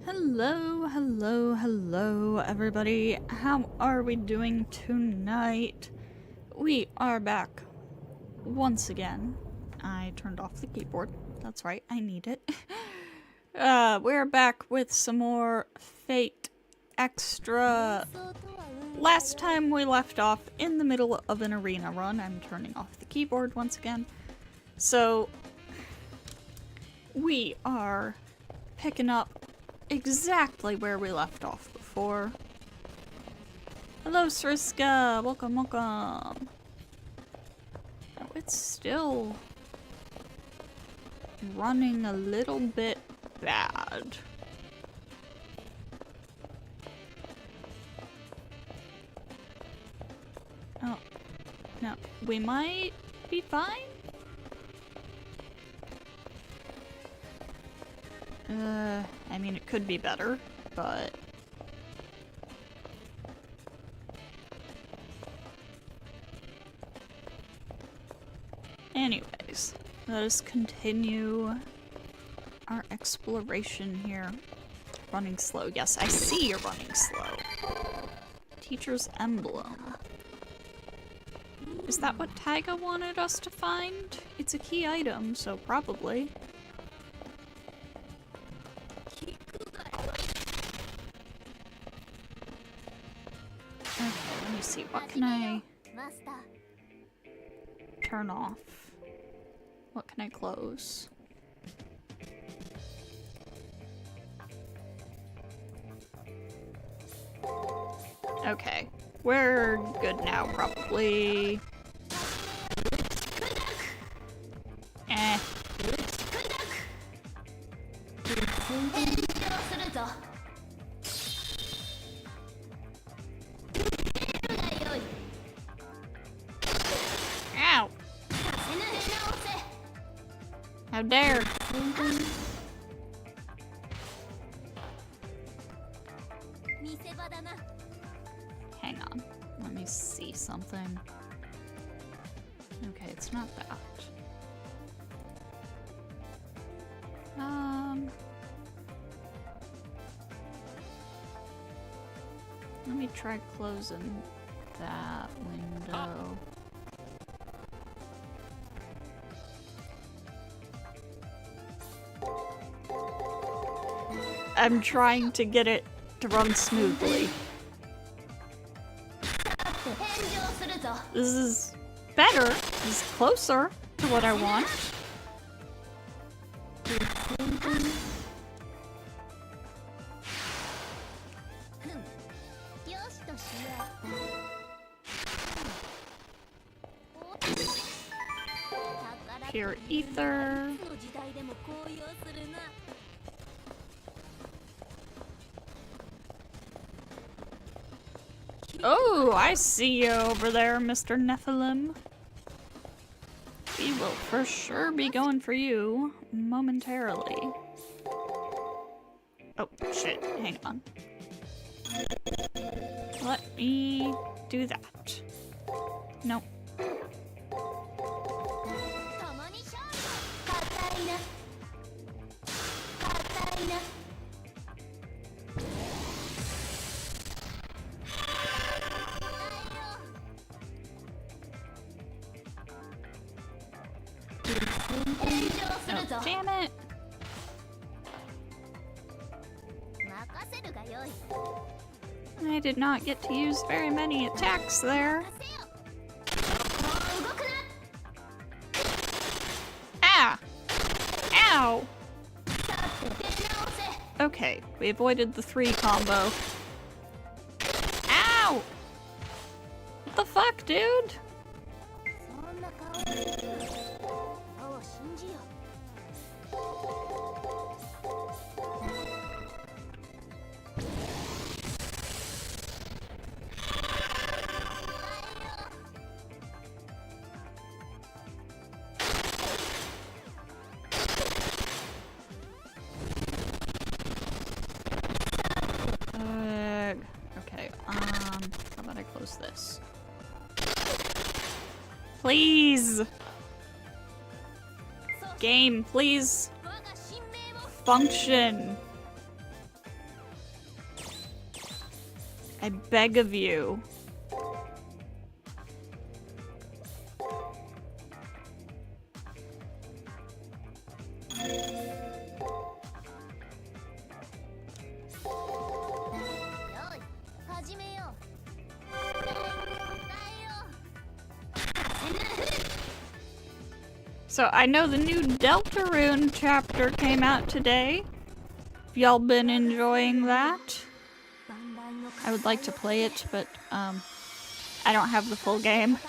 Hello, hello, hello, everybody. How are we doing tonight? We are back once again. I turned off the keyboard. That's right, I need it. We're back with some more Fate Extra. Last time we left off in the middle of an arena run. I'm turning off the keyboard once again. So, we are picking up exactly where we left off before. Hello, Sriska! Welcome, welcome! Oh, it's still running a little bit bad. Oh, no. We might be fine? I mean, it could be better, but... Anyways, let us continue our exploration here. Running slow. Yes, I see you're running slow. Teacher's emblem. Is that what Taiga wanted us to find? It's a key item, so probably. Okay, let me see. What can I turn off? What can I close? Okay, we're good now, probably. Eh. How dare! Hang on. Let me see something. Okay, it's not that. Let me try closing that window. I'm trying to get it to run smoothly. This is better. This is closer to what I want. Pure ether. Oh, I see you over there, Mr. Nephilim. We will for sure be going for you momentarily. Oh, shit. Hang on. Let me do that. Nope. Oh, damn it! I did not get to use very many attacks there. Ah! Ow! Okay, we avoided the 3 combo. Ow! What the fuck, dude? Okay, how about I close this? Please! Game, please! Function! I beg of you. So I know the new Nero-Rin chapter came out today. Have y'all been enjoying that? I would like to play it, but I don't have the full game.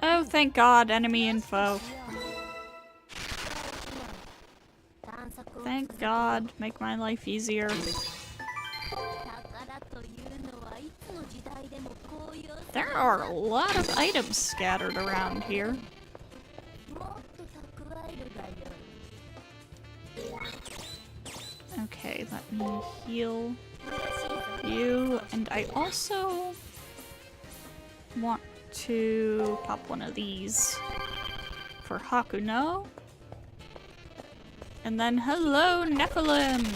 Oh, thank God, enemy info. Thank God, make my life easier. There are a lot of items scattered around here. Okay, let me heal you, and I also want to pop one of these for Hakuno. And then, hello, Nephilim!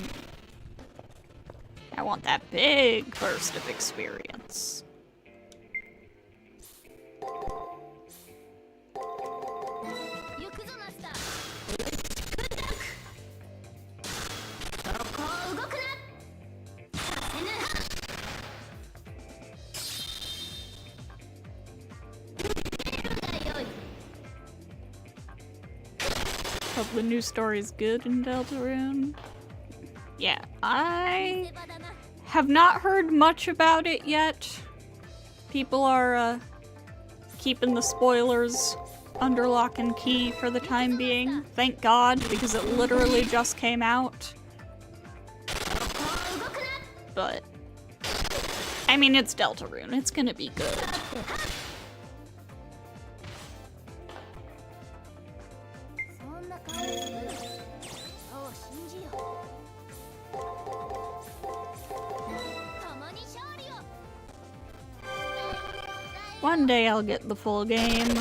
I want that big burst of experience. Hope the new story is good in Nero-Rin. Yeah, I have not heard much about it yet. People are keeping the spoilers under lock and key for the time being. Thank God, because it literally just came out. but I mean, it's Deltarune. It's gonna be good. One day I'll get the full game.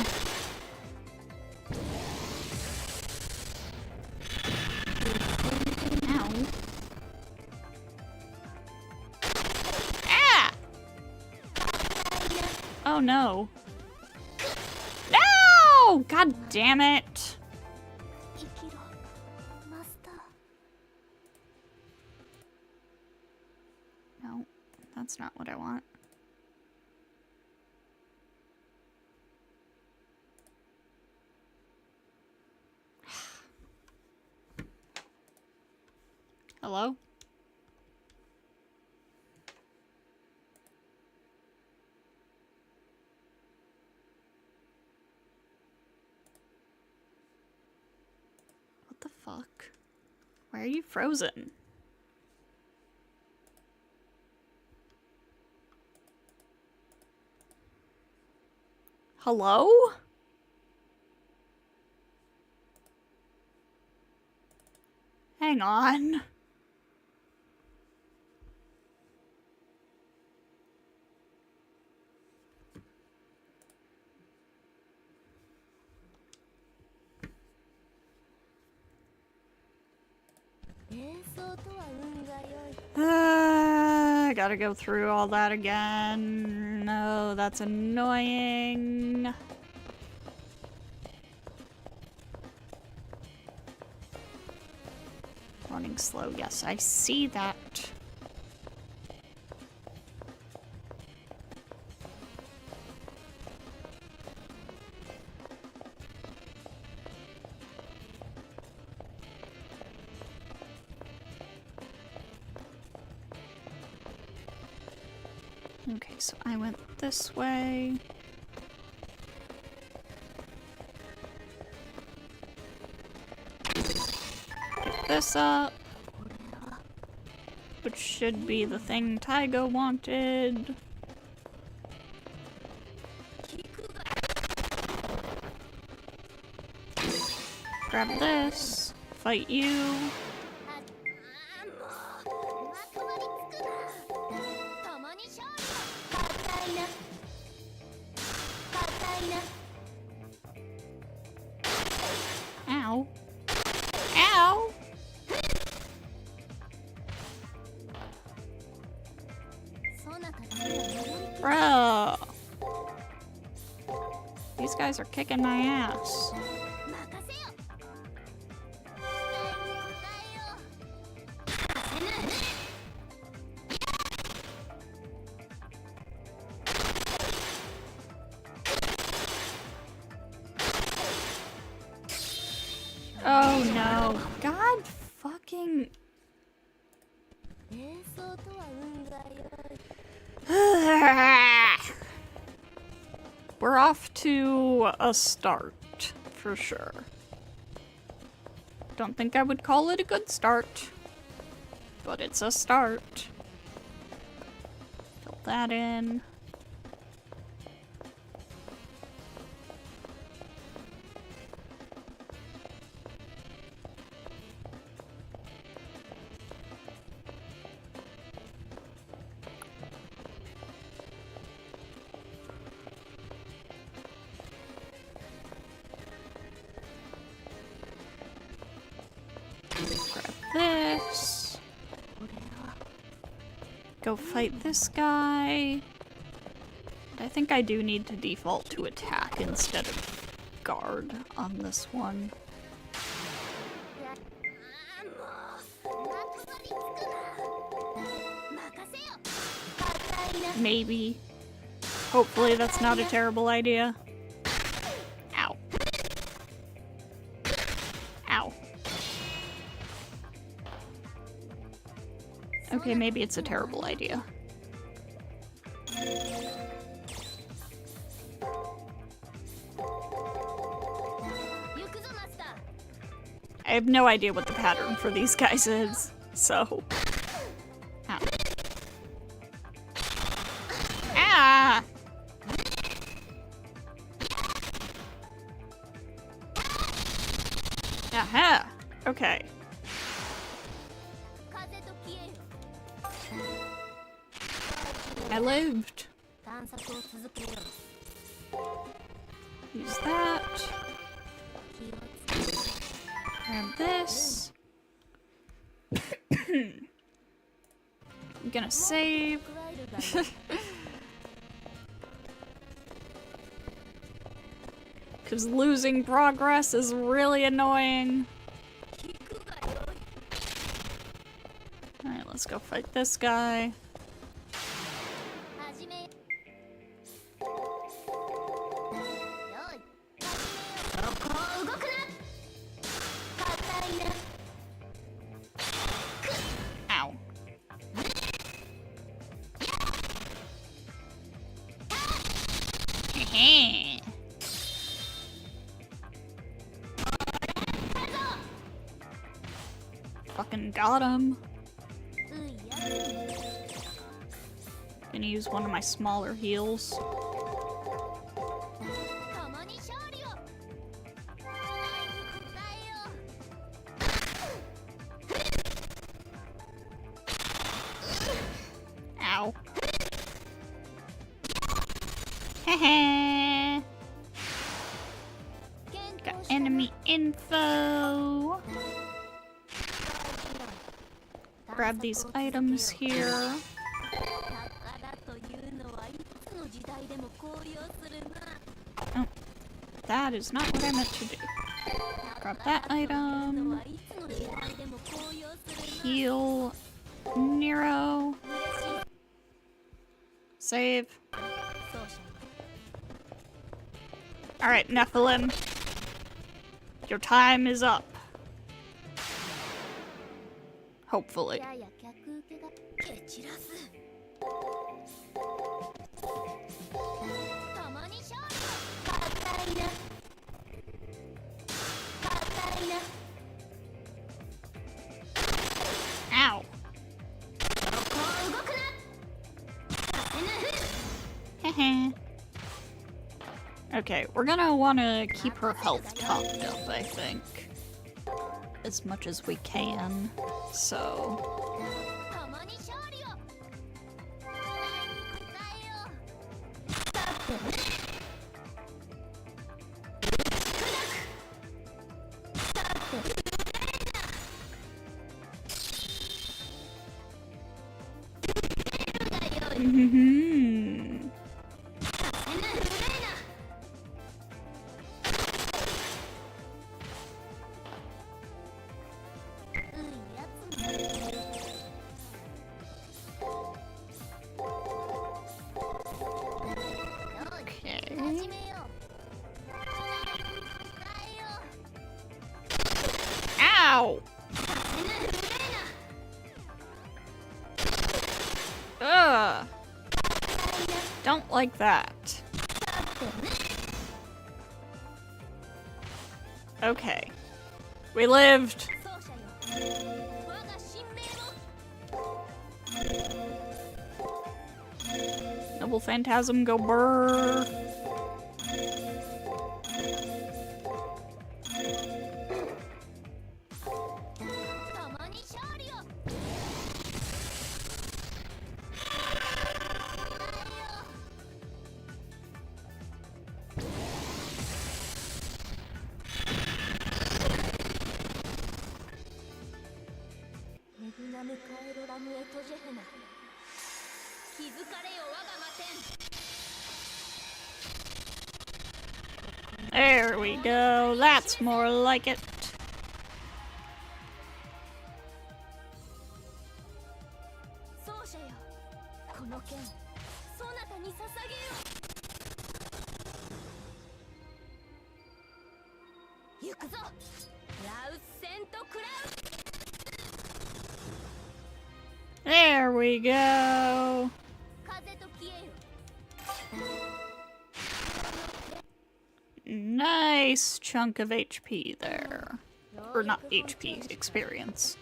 Ow. Ah! Oh no. No! God damn it. No, that's not what I want. Hello? What the fuck? Why are you frozen? Hello? Hang on. I gotta go through all that again. No, that's annoying. Running slow, yes, I see that. Okay, so I went this way. Pick this up. Which should be the thing Taiga wanted. Grab this. Fight you. Ow. Ow! Bruh. These guys are kicking my ass. Oh no. God fucking... We're off to a start, for sure. Don't think I would call it a good start, but it's a start. Fill that in. This. Go fight this guy. I think I do need to default to attack instead of guard on this one. Maybe. Hopefully that's not a terrible idea. Ow. Ow. Okay, maybe it's a terrible idea. I have no idea what the pattern for these guys is, so... Ow. Ah! Aha! Okay. I lived. Use that. Grab this. I'm gonna save. Because losing progress is really annoying. Alright, let's go fight this guy. Ow. Fucking got him. Gonna use one of my smaller heals. Ow. Hehe. Got enemy info. Grab these items here. Oh, that is not what I meant to do. Grab that item. Heal Nero. Save. Alright, Nephilim. Your time is up. Hopefully. Ow. Okay, we're gonna wanna keep her health topped up, I think. As much as we can, so... Ow! Ugh! Don't like that. Okay. We lived! Noble Phantasm, go burr! There we go, that's more like it. There we go. Nice chunk of HP there. Or not HP, experience.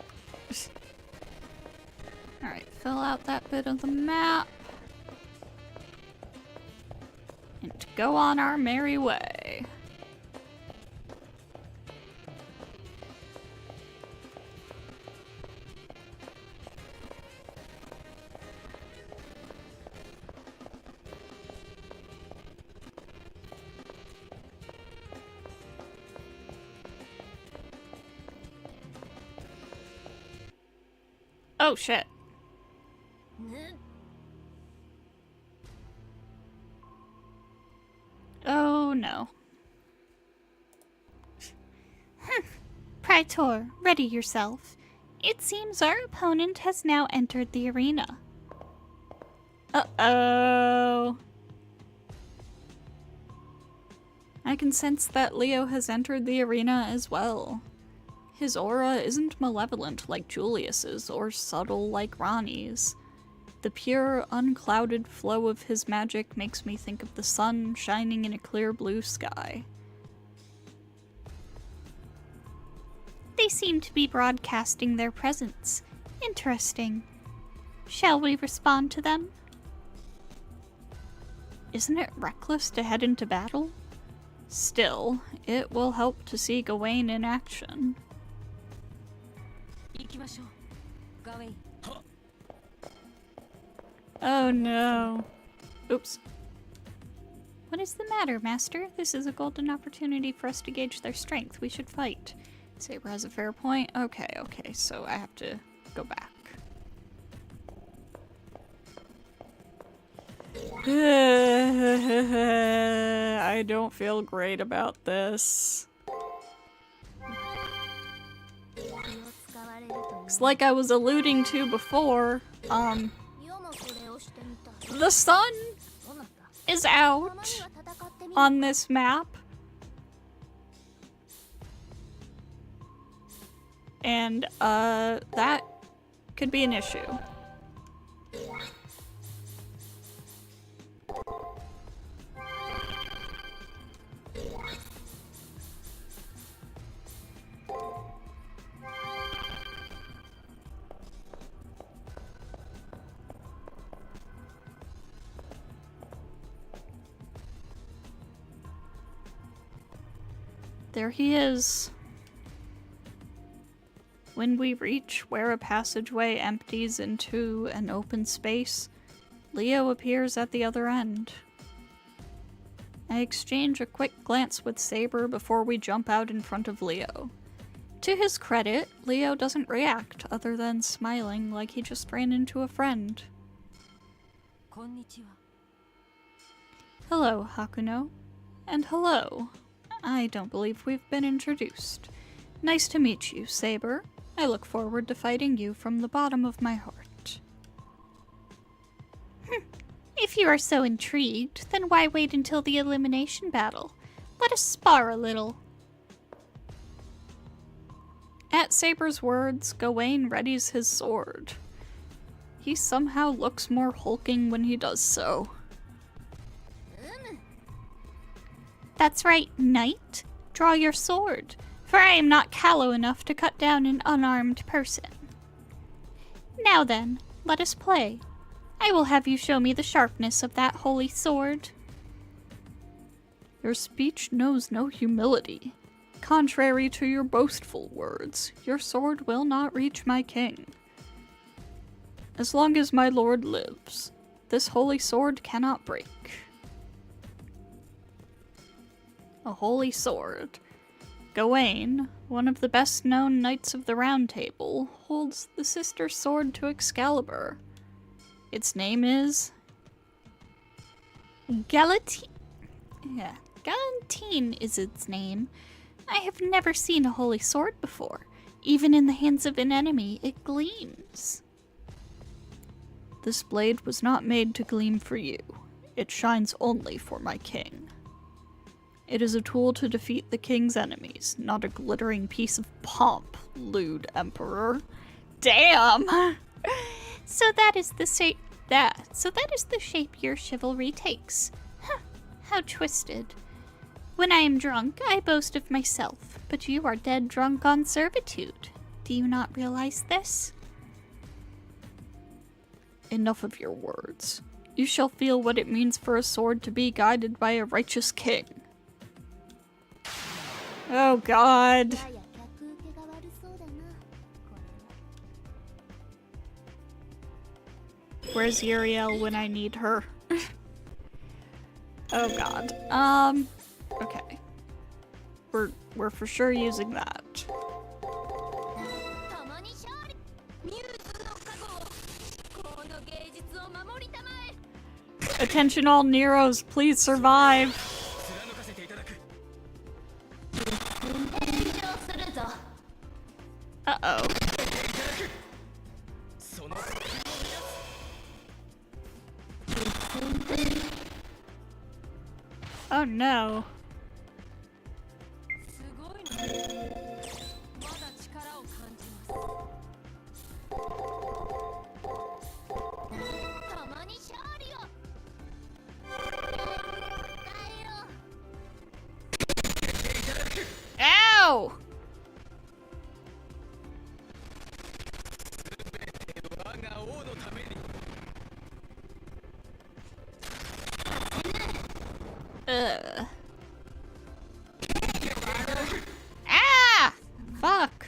Alright, fill out that bit of the map. go on our merry way. Oh shit. Oh no. Praetor, ready yourself. It seems our opponent has now entered the arena. Uh-oh. I can sense that Leo has entered the arena as well. His aura isn't malevolent like Julius's or subtle like Ronnie's. The pure, unclouded flow of his magic makes me think of the sun shining in a clear blue sky. They seem to be broadcasting their presence. Interesting. Shall we respond to them? Isn't it reckless to head into battle? Still, it will help to see Gawain in action. Oh no. Oops. What is the matter, Master? This is a golden opportunity for us to gauge their strength. We should fight. Saber has a fair point. Okay, so I have to go back. I don't feel great about this. It's like I was alluding to before, the sun is out on this map. And, that could be an issue. There he is. When we reach where a passageway empties into an open space, Leo appears at the other end. I exchange a quick glance with Saber before we jump out in front of Leo. To his credit, Leo doesn't react other than smiling like he just ran into a friend. Konnichiwa. Hello, Hakuno. And hello. I don't believe we've been introduced. Nice to meet you, Saber. I look forward to fighting you from the bottom of my heart. If you are so intrigued, then why wait until the elimination battle? Let us spar a little. At Saber's words, Gawain readies his sword. He somehow looks more hulking when he does so. That's right, knight. Draw your sword, for I am not callow enough to cut down an unarmed person. Now then, let us play. I will have you show me the sharpness of that holy sword. Your speech knows no humility. Contrary to your boastful words, your sword will not reach my king. As long as my lord lives, this holy sword cannot break. A holy sword. Gawain, one of the best-known knights of the Round Table, holds the sister sword to Excalibur. Its name is Galantine is its name. I have never seen a holy sword before. Even in the hands of an enemy, it gleams. This blade was not made to gleam for you. It shines only for my king. It is a tool to defeat the king's enemies, not a glittering piece of pomp, lewd emperor. Damn! So that is the shape your chivalry takes. Huh, how twisted. When I am drunk, I boast of myself, but you are dead drunk on servitude. Do you not realize this? Enough of your words. You shall feel what it means for a sword to be guided by a righteous king. Oh god. Where's Uriel when I need her? Oh god. Okay. We're for sure using that. Attention all Neros, please survive. Uh-oh. Oh no. Ow! Ah! Fuck.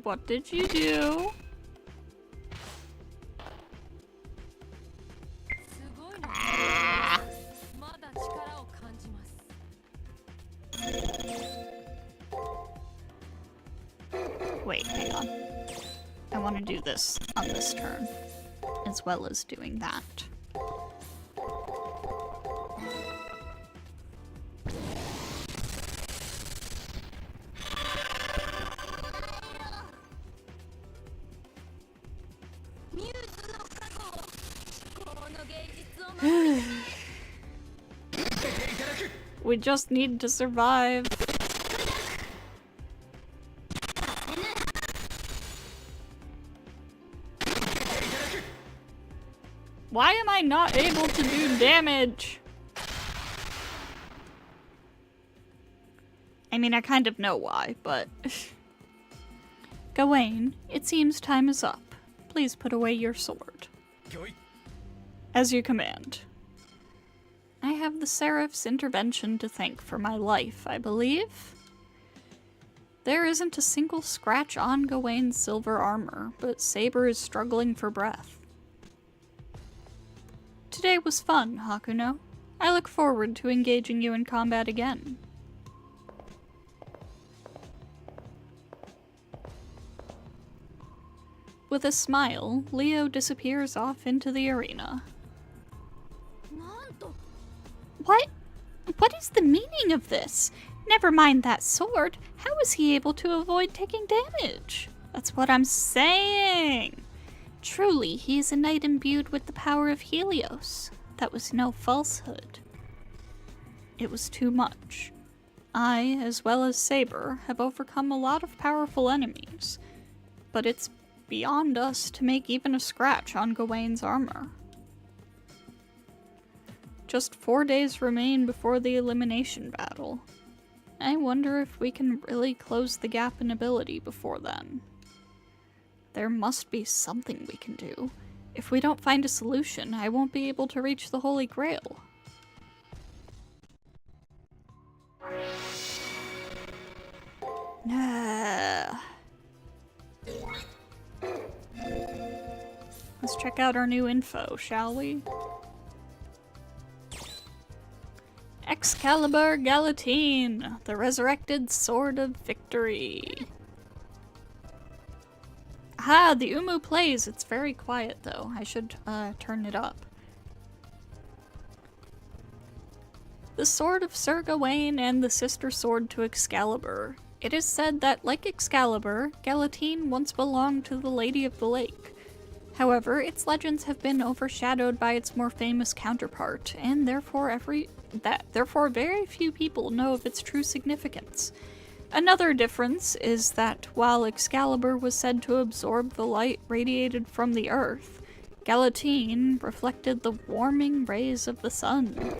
What did you do? Ah. Wait, hang on. I want to do this on this turn, as well as doing that. We just need to survive. Why am I not able to do damage? I mean, I kind of know why, but... Gawain, it seems time is up. Please put away your sword. As you command. I have the Seraph's intervention to thank for my life, I believe. There isn't a single scratch on Gawain's silver armor, but Saber is struggling for breath. Today was fun, Hakuno. I look forward to engaging you in combat again. With a smile, Leo disappears off into the arena. What? What is the meaning of this? Never mind that sword. How was he able to avoid taking damage? That's what I'm saying. Truly, he is a knight imbued with the power of Helios. That was no falsehood. It was too much. I, as well as Saber, have overcome a lot of powerful enemies, but it's beyond us to make even a scratch on Gawain's armor. Just 4 days remain before the elimination battle. I wonder if we can really close the gap in ability before then. There must be something we can do. If we don't find a solution, I won't be able to reach the Holy Grail. Let's check out our new info, shall we? Excalibur Galatine, the resurrected sword of victory. Ah, the Umu plays. It's very quiet though. I should turn it up. The sword of Sir Gawain and the sister sword to Excalibur. It is said that, like Excalibur, Galatine once belonged to the Lady of the Lake. However, its legends have been overshadowed by its more famous counterpart, and therefore very few people know of its true significance. Another difference is that while Excalibur was said to absorb the light radiated from the earth, Galatine reflected the warming rays of the sun.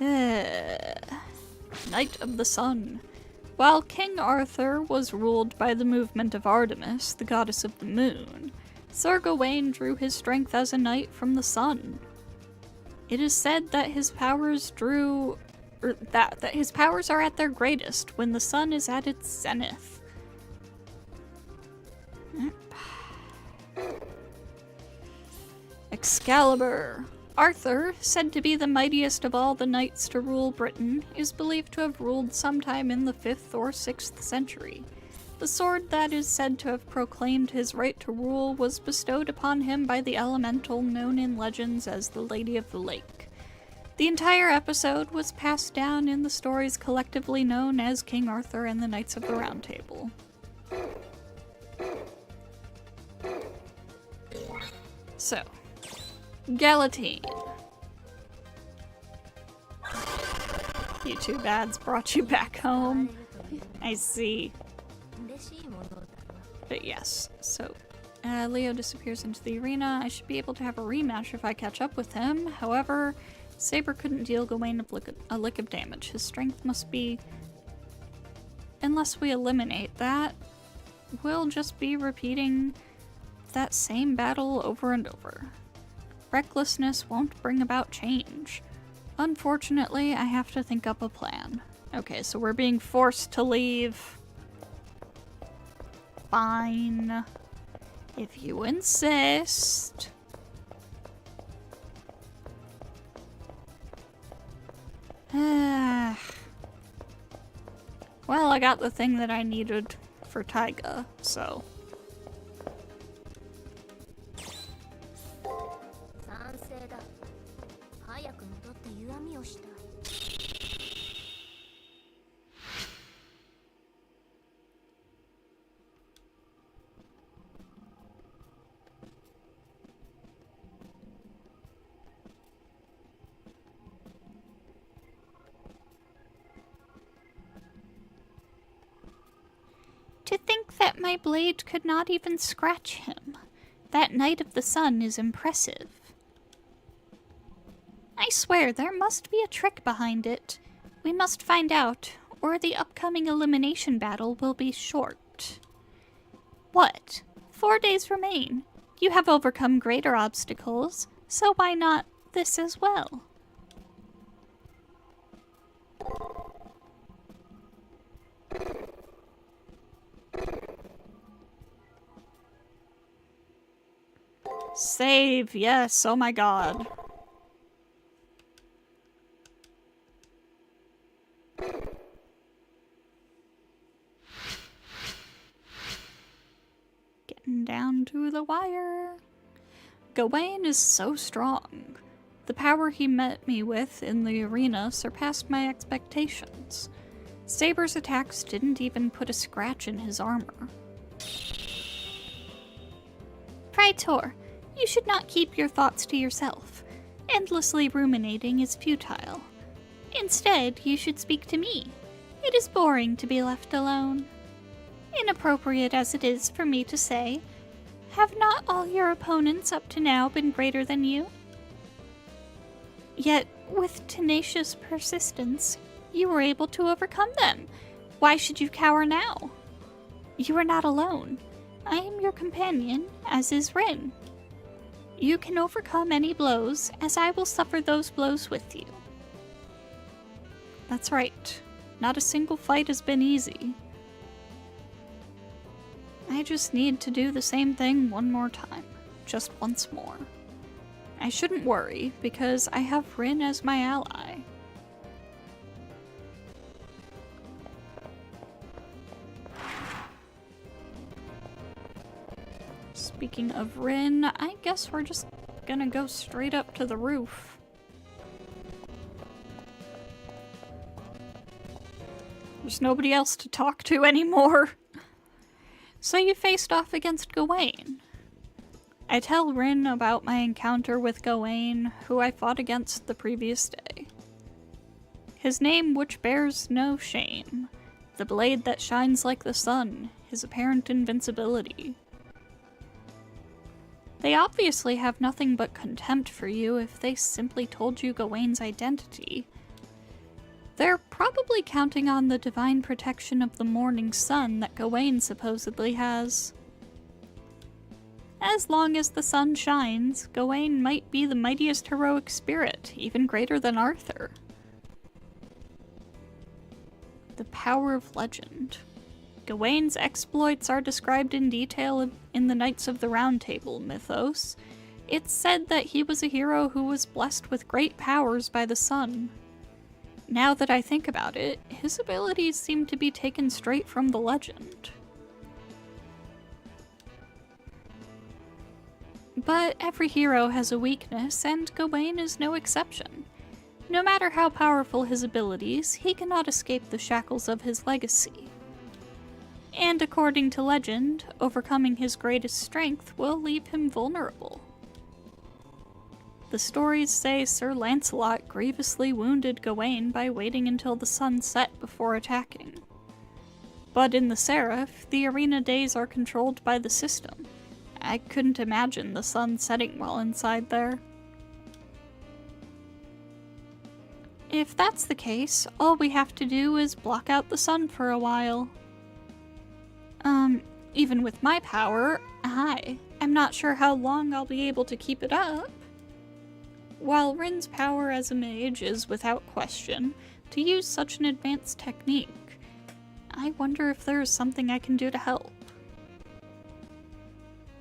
Night of the Sun. While King Arthur was ruled by the movement of Artemis, the goddess of the moon, Sir Gawain drew his strength as a knight from the sun. It is said that his powers that his powers are at their greatest when the sun is at its zenith. Excalibur. Arthur, said to be the mightiest of all the knights to rule Britain, is believed to have ruled sometime in the 5th or 6th century. The sword that is said to have proclaimed his right to rule was bestowed upon him by the elemental known in legends as the Lady of the Lake. The entire episode was passed down in the stories collectively known as King Arthur and the Knights of the Round Table. So, Galatine. YouTube ads brought you back home. I see. But yes, so Leo disappears into the arena. I should be able to have a rematch if I catch up with him. However, Saber couldn't deal Gawain a lick of damage. His strength must be... Unless we eliminate that, we'll just be repeating that same battle over and over. Recklessness won't bring about change. Unfortunately, I have to think up a plan. Okay, so we're being forced to leave. Fine. If you insist. Well, I got the thing that I needed for Taiga, so... To think that my blade could not even scratch him. That Knight of the Sun is impressive. I swear there must be a trick behind it. We must find out, or the upcoming elimination battle will be short. What? 4 days remain. You have overcome greater obstacles, so why not this as well? Save, yes, oh my god. Getting down to the wire. Gawain is so strong. The power he met me with in the arena surpassed my expectations. Saber's attacks didn't even put a scratch in his armor. Praetor, you should not keep your thoughts to yourself. Endlessly ruminating is futile. Instead, you should speak to me. It is boring to be left alone. Inappropriate as it is for me to say, have not all your opponents up to now been greater than you? Yet, with tenacious persistence, you were able to overcome them. Why should you cower now? You are not alone. I am your companion, as is Rin. You can overcome any blows, as I will suffer those blows with you. That's right. Not a single fight has been easy. I just need to do the same thing one more time. Just once more. I shouldn't worry, because I have Rin as my ally. Speaking of Rin, I guess we're just gonna go straight up to the roof. There's nobody else to talk to anymore. So you faced off against Gawain. I tell Rin about my encounter with Gawain, who I fought against the previous day. His name which bears no shame, the blade that shines like the sun, his apparent invincibility. They obviously have nothing but contempt for you if they simply told you Gawain's identity. They're probably counting on the divine protection of the morning sun that Gawain supposedly has. As long as the sun shines, Gawain might be the mightiest heroic spirit, even greater than Arthur. The power of legend. Gawain's exploits are described in detail in the Knights of the Round Table mythos. It's said that he was a hero who was blessed with great powers by the sun. Now that I think about it, his abilities seem to be taken straight from the legend. But every hero has a weakness, and Gawain is no exception. No matter how powerful his abilities, he cannot escape the shackles of his legacy. And according to legend, overcoming his greatest strength will leave him vulnerable. The stories say Sir Lancelot grievously wounded Gawain by waiting until the sun set before attacking. But in the Seraph, the arena days are controlled by the system. I couldn't imagine the sun setting while inside there. If that's the case, all we have to do is block out the sun for a while. Even with my power, I'm not sure how long I'll be able to keep it up. While Rin's power as a mage is without question, to use such an advanced technique, I wonder if there is something I can do to help.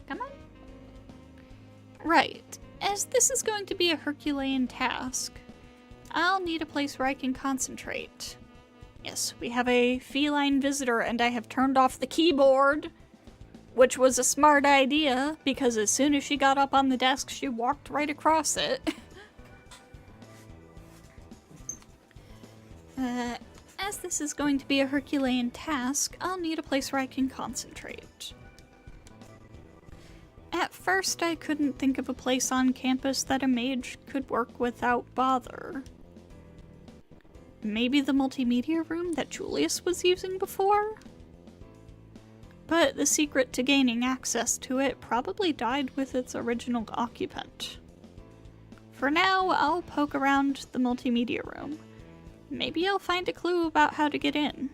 Come on. Right, as this is going to be a Herculean task, I'll need a place where I can concentrate. Yes, we have a feline visitor and I have turned off the keyboard, which was a smart idea because as soon as she got up on the desk, she walked right across it. As this is going to be a Herculean task, I'll need a place where I can concentrate. At first, I couldn't think of a place on campus that a mage could work without bother. Maybe the multimedia room that Julius was using before? But the secret to gaining access to it probably died with its original occupant. For now, I'll poke around the multimedia room. Maybe I'll find a clue about how to get in.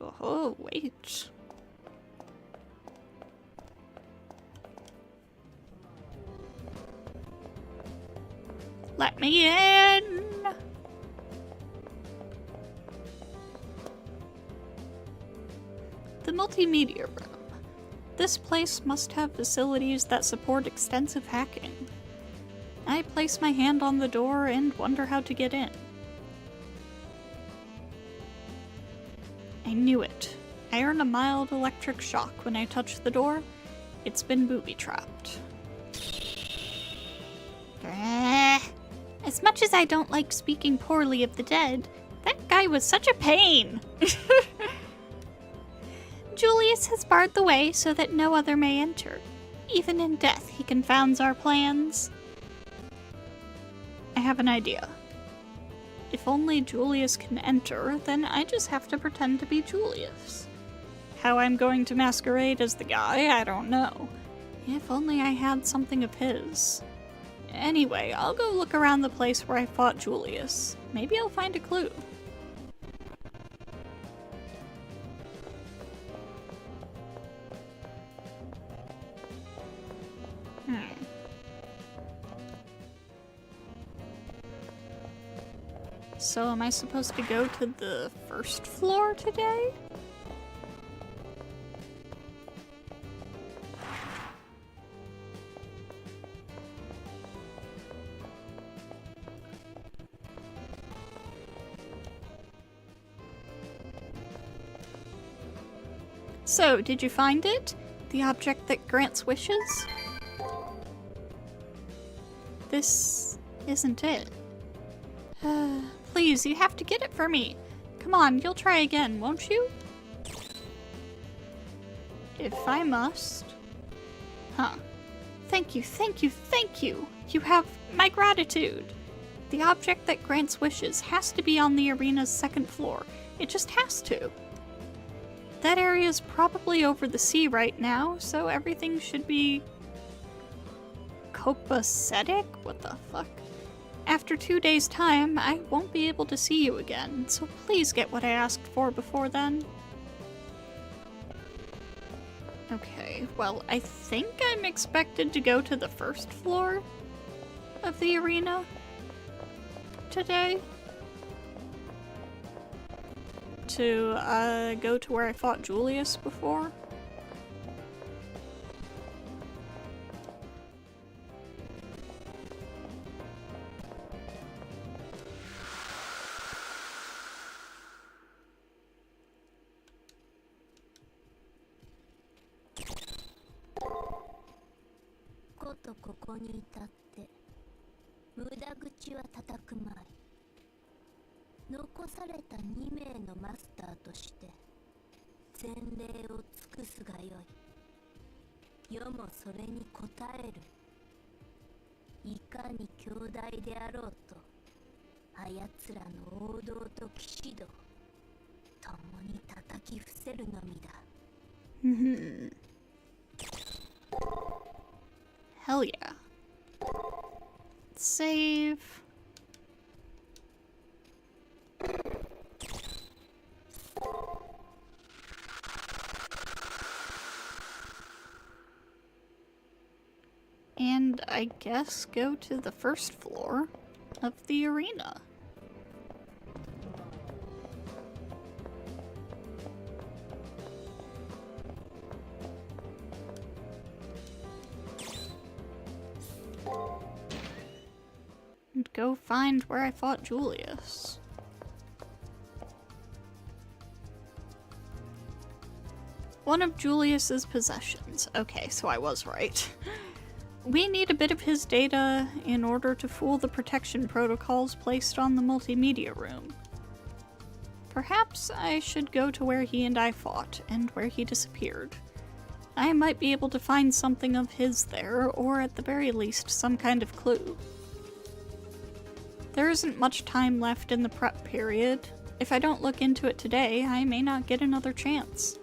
Oh, wait. Let me in! The multimedia room. This place must have facilities that support extensive hacking. I place my hand on the door and wonder how to get in. I knew it. I earn a mild electric shock when I touch the door. It's been booby-trapped. As much as I don't like speaking poorly of the dead, that guy was such a pain! Julius has barred the way so that no other may enter. Even in death, he confounds our plans. I have an idea. If only Julius can enter, then I just have to pretend to be Julius. How I'm going to masquerade as the guy, I don't know. If only I had something of his. Anyway, I'll go look around the place where I fought Julius. Maybe I'll find a clue. So am I supposed to go to the first floor today? So, did you find it? The object that grants wishes? This isn't it. Please, you have to get it for me. Come on, you'll try again, won't you? If I must. Huh. Thank you, thank you, thank you! You have my gratitude! The object that grants wishes has to be on the arena's second floor. It just has to. That area's probably over the sea right now, so everything should be copacetic? What the fuck? After 2 days' time, I won't be able to see you again, so please get what I asked for before then. Okay, well, I think I'm expected to go to the first floor of the arena today. To, go to where I fought Julius before.ことここに至って無駄口は叩くまい。残された2名のマスターとして前例を尽くすがよい。世もそれに応える。いかに強大であろうと、あやつらの王道と騎士道共に叩き伏せるのみだ。Hell yeah. Save. And I guess go to the first floor of the arena. And go find where I fought Julius. One of Julius's possessions. Okay, so I was right. We need a bit of his data in order to fool the protection protocols placed on the multimedia room. Perhaps I should go to where he and I fought, and where he disappeared. I might be able to find something of his there, or at the very least, some kind of clue. There isn't much time left in the prep period. If I don't look into it today, I may not get another chance.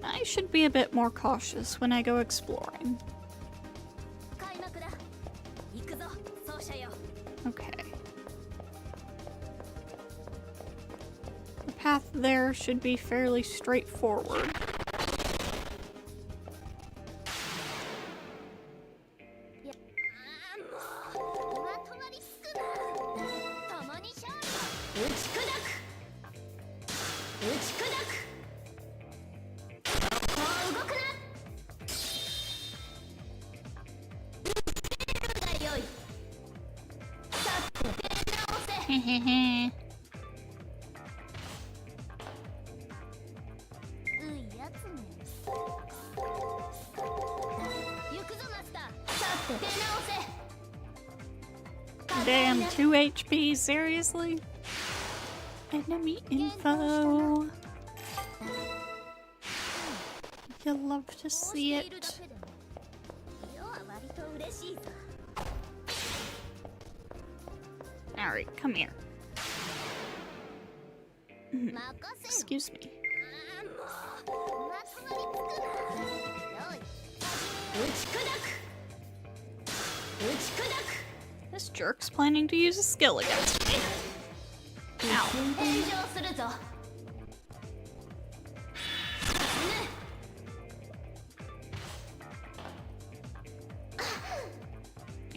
I should be a bit more cautious when I go exploring. Okay. The path there should be fairly straightforward. Damn, 2 HP, seriously? Enemy info. You'll love to see it. Alright, come here. Excuse me. This jerk's planning to use a skill against me. Ow.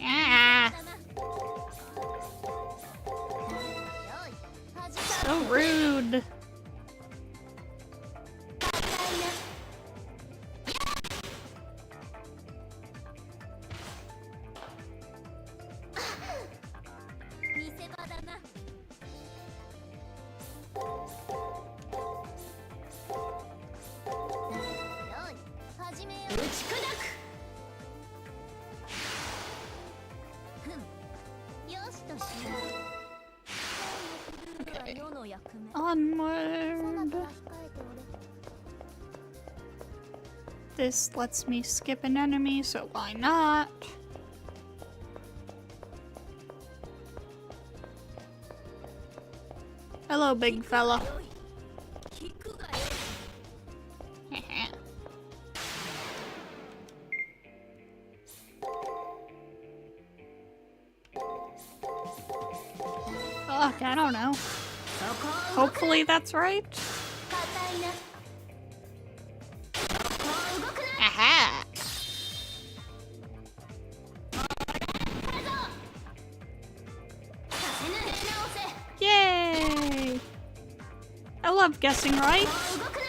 Ah. So rude. Okay. Onward. This lets me skip an enemy, so why not? Hello, big fella. fuck? I don't know. Hopefully that's right. Aha! Yay! I love guessing right. Okay.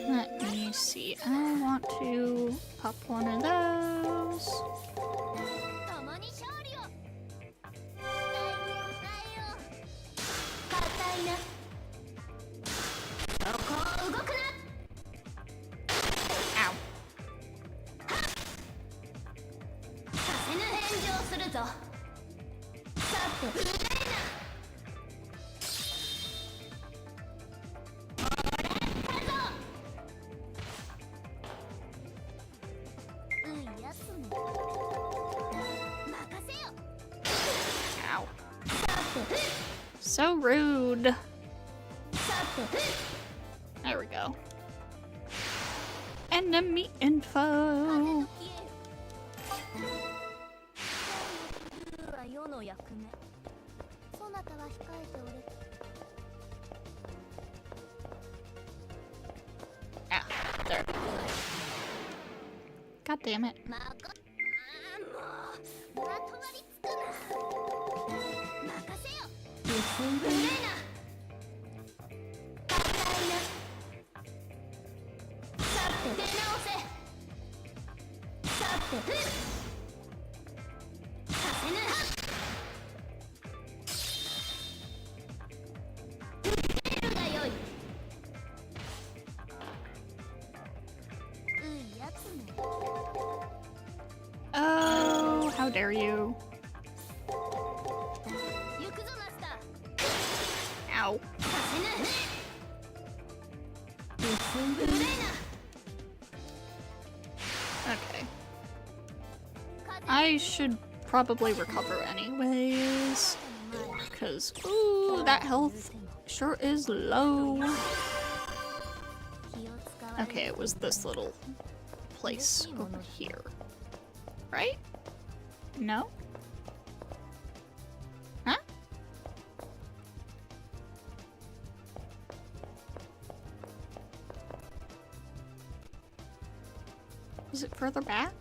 Let me see. I want to pop one of those. Ow. Ow. So rude. There we go. Enemy info. Ah, there. God damn it. Oh, how dare you. Ow. Okay. I should probably recover anyways. Because, ooh, that health sure is low. Okay, it was this little place over here. Right? No? Huh? Is it further back?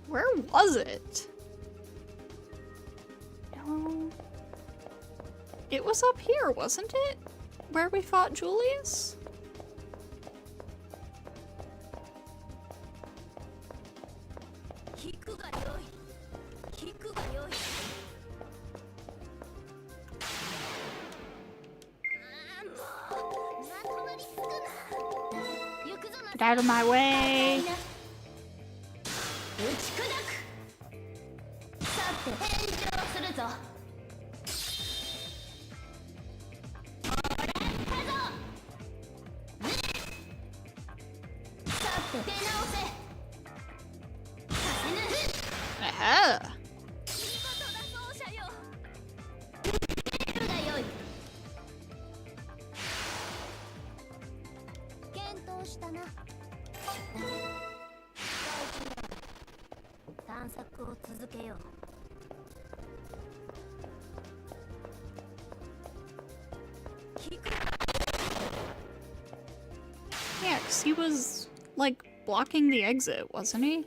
Where was it? No. It was up here, wasn't it? Where we fought Julius? Get out of my way. Aha. Yeah, 'cause he was, like, blocking the exit, wasn't he?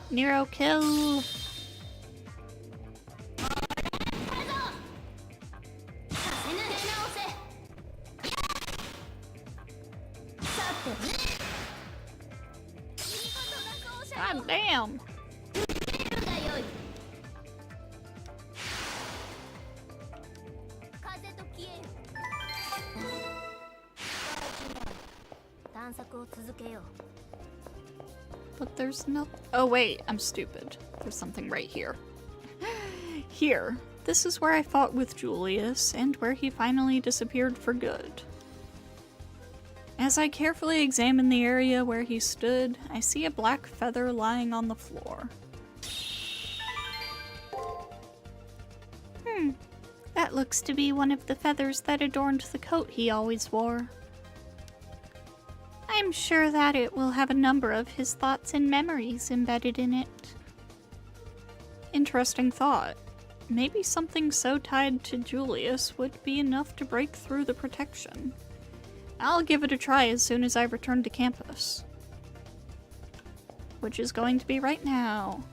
Nero kill. God damn. But there's no— oh wait, I'm stupid. There's something right here. Here. This is where I fought with Julius, and where he finally disappeared for good. As I carefully examine the area where he stood, I see a black feather lying on the floor. That looks to be one of the feathers that adorned the coat he always wore. I'm sure that it will have a number of his thoughts and memories embedded in it. Interesting thought. Maybe something so tied to Julius would be enough to break through the protection. I'll give it a try as soon as I return to campus. Which is going to be right now.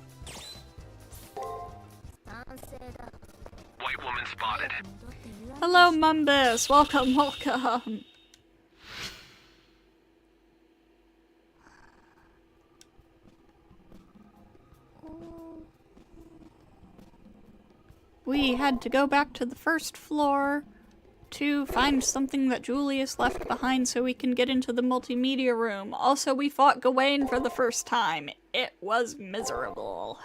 White woman spotted. Hello, Mumbus! Welcome, welcome! We had to go back to the first floor to find something that Julius left behind so we can get into the multimedia room. Also, we fought Gawain for the first time. It was miserable.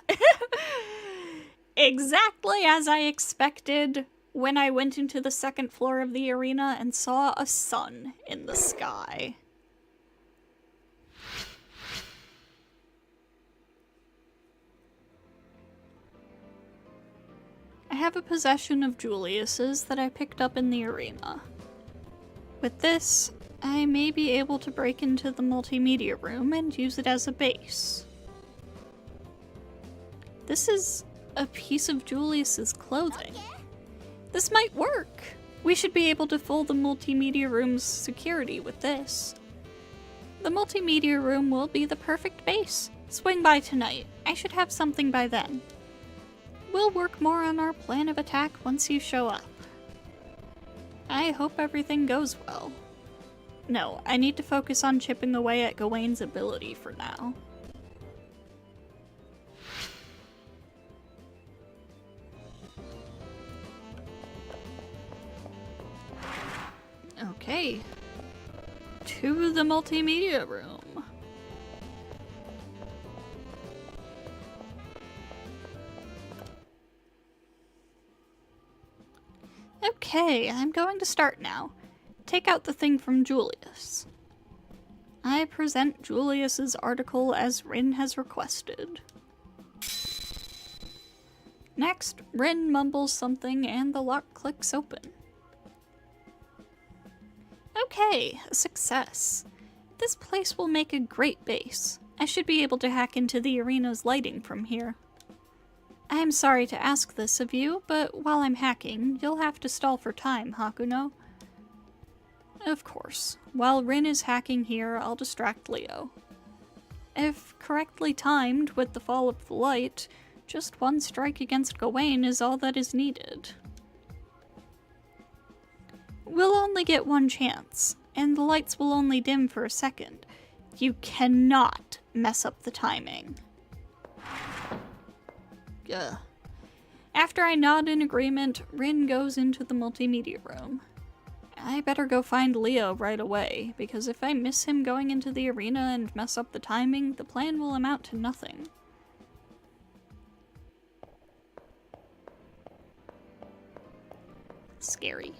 Exactly as I expected when I went into the second floor of the arena and saw a sun in the sky. I have a possession of Julius's that I picked up in the arena. With this, I may be able to break into the multimedia room and use it as a base. This is a piece of Julius's clothing. This might work! We should be able to fool the multimedia room's security with this. The multimedia room will be the perfect base. Swing by tonight. I should have something by then. We'll work more on our plan of attack once you show up. I hope everything goes well. No, I need to focus on chipping away at Gawain's ability for now. Okay. To the multimedia room. Okay, I'm going to start now. Take out the thing from Julius. I present Julius's article as Rin has requested. Next, Rin mumbles something and the lock clicks open. Okay, a success. This place will make a great base. I should be able to hack into the arena's lighting from here. I'm sorry to ask this of you, but while I'm hacking, you'll have to stall for time, Hakuno. Of course. While Rin is hacking here, I'll distract Leo. If correctly timed with the fall of the light, just one strike against Gawain is all that is needed. We'll only get one chance, and the lights will only dim for a second. You cannot mess up the timing. Ugh. After I nod in agreement, Rin goes into the multimedia room. I better go find Leo right away, because if I miss him going into the arena and mess up the timing, the plan will amount to nothing. Scary.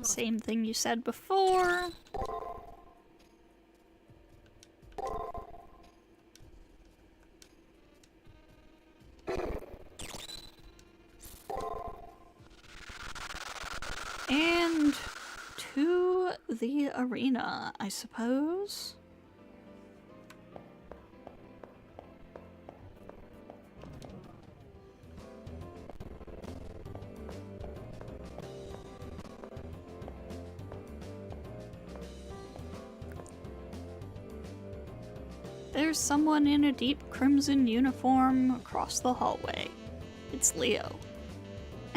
Same thing you said before. the arena, I suppose. There's someone in a deep crimson uniform across the hallway. It's Leo.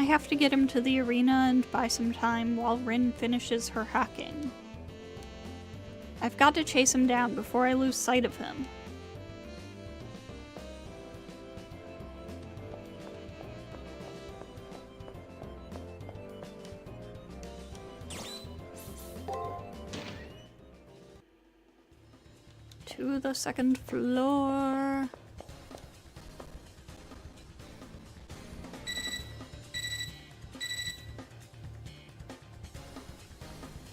I have to get him to the arena and buy some time while Rin finishes her hacking. I've got to chase him down before I lose sight of him. To the second floor.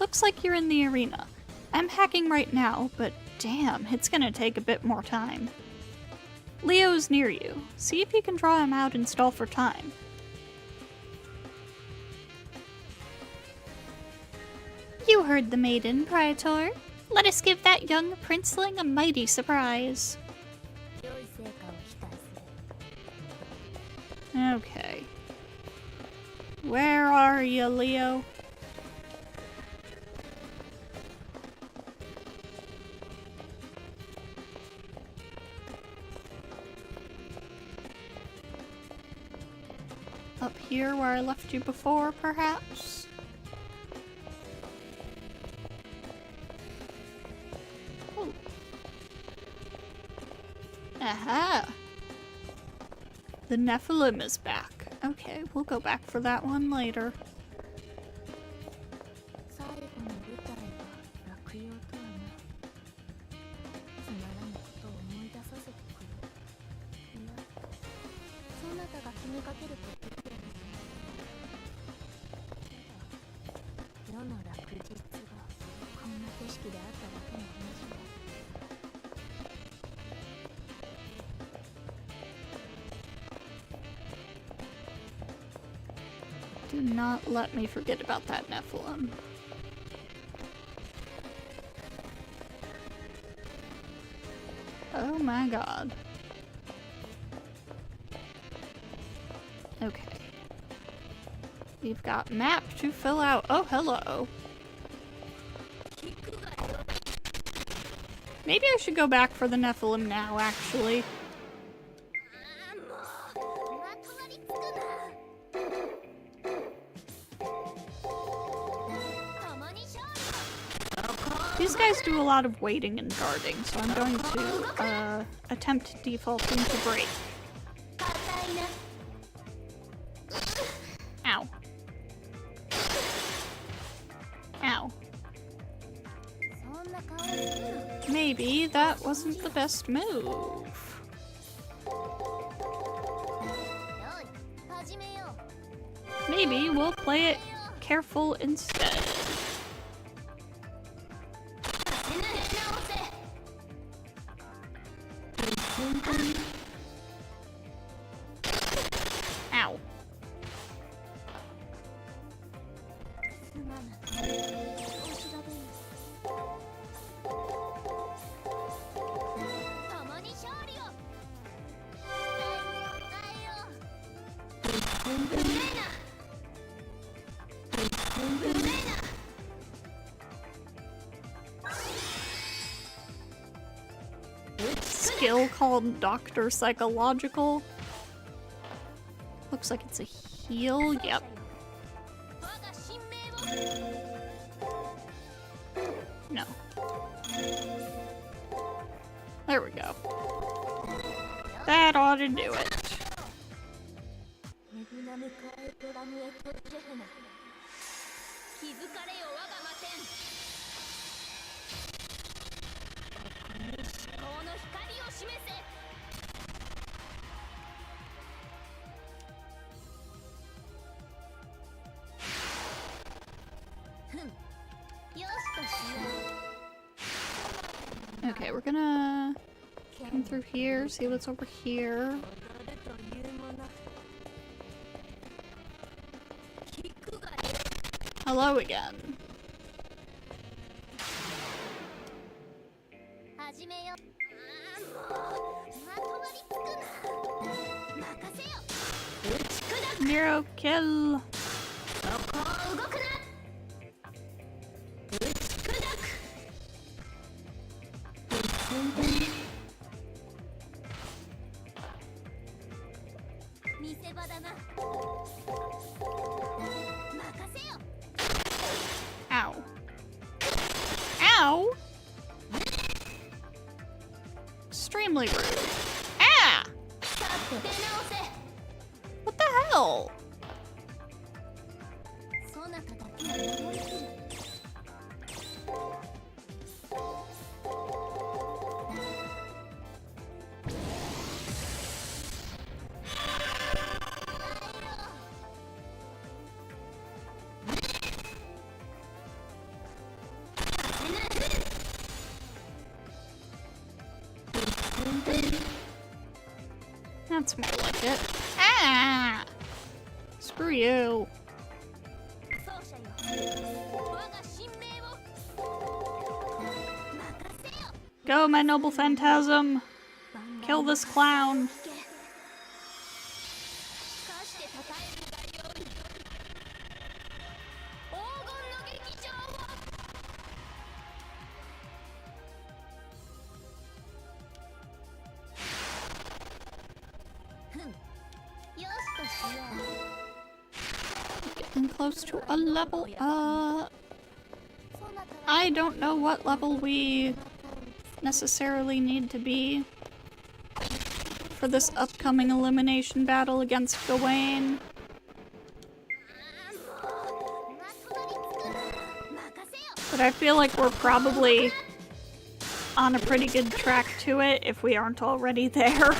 Looks like you're in the arena. I'm hacking right now, but damn, it's gonna take a bit more time. Leo's near you. See if you can draw him out and stall for time. You heard the maiden, Praetor. Let us give that young princeling a mighty surprise. Okay. Where are you, Leo? Up here where I left you before, perhaps? Oh. Aha! The Nephilim is back. Okay, we'll go back for that one later. Do not let me forget about that Nephilim. Oh my god. Okay. We've got map to fill out. Oh, hello. Maybe I should go back for the Nephilim now, actually. These guys do a lot of waiting and guarding, so I'm going to attempt defaulting to break. Ow. Ow. Maybe that wasn't the best move. Maybe we'll play it careful instead. Ow. Skill called Dr. Psychological. Looks like it's a heal. Yep. No. There we go. That ought to do it. Okay, we're gonna come through here, see what's over here. Hello again. Nero kill. そこを動くな。打ち砕く。見せ場だな。任せよ。 Ow. Ow! Extremely rude. Ah! さっと出直せ。 What the hell? そなただけは守りきる。That's more like it. Ah! Screw you. 奏者よ。我が神明を。任せよ。 Go, my noble phantasm. Kill this clown. かして称えるがよい。黄金の劇場を。ふん。よしとしよう。 Getting close to a level. そなたは I don't know what level we necessarily need to be for this upcoming elimination battle against Gawain. まとまりつくな。任せよ。 But I feel like we're probably on a pretty good track to it if we aren't already there.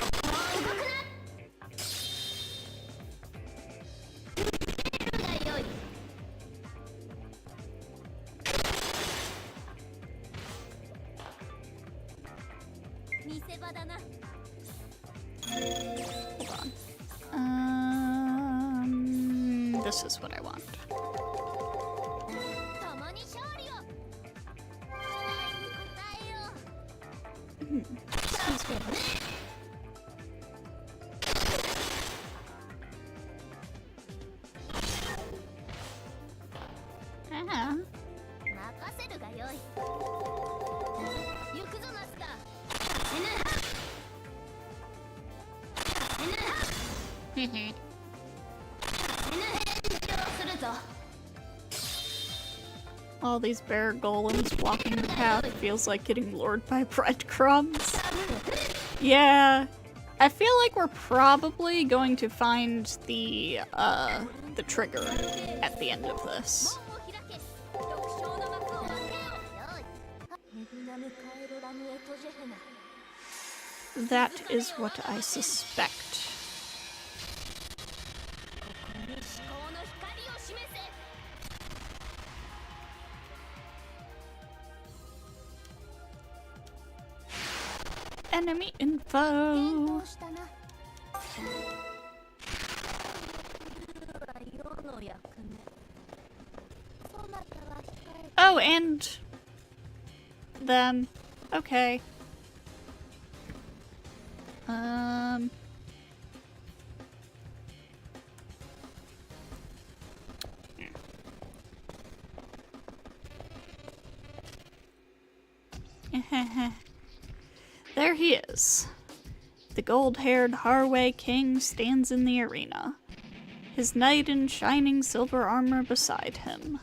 見せ場だな。 Hold on. This is what I want. 共に勝利を。答えよう。 Sounds good. Ah. 任せるがよい。行くぞマスター。死ぬ。死ぬ。死ぬ返事をするぞ。 All these bear golems blocking the path feels like getting lured by breadcrumbs. Yeah, I feel like we're probably going to find the trigger at the end of this. 門を開け。独唱の幕を開けよ。よい。メグナムカエロラムエトジェヘナ。 That is what I suspect. ここに至高の光を示せ。 Enemy 検 info. 討したな。世の役目。そなたは控え。 Oh, and them. Okay. There he is. The gold-haired Harway King stands in the arena, his knight in shining silver armor beside him.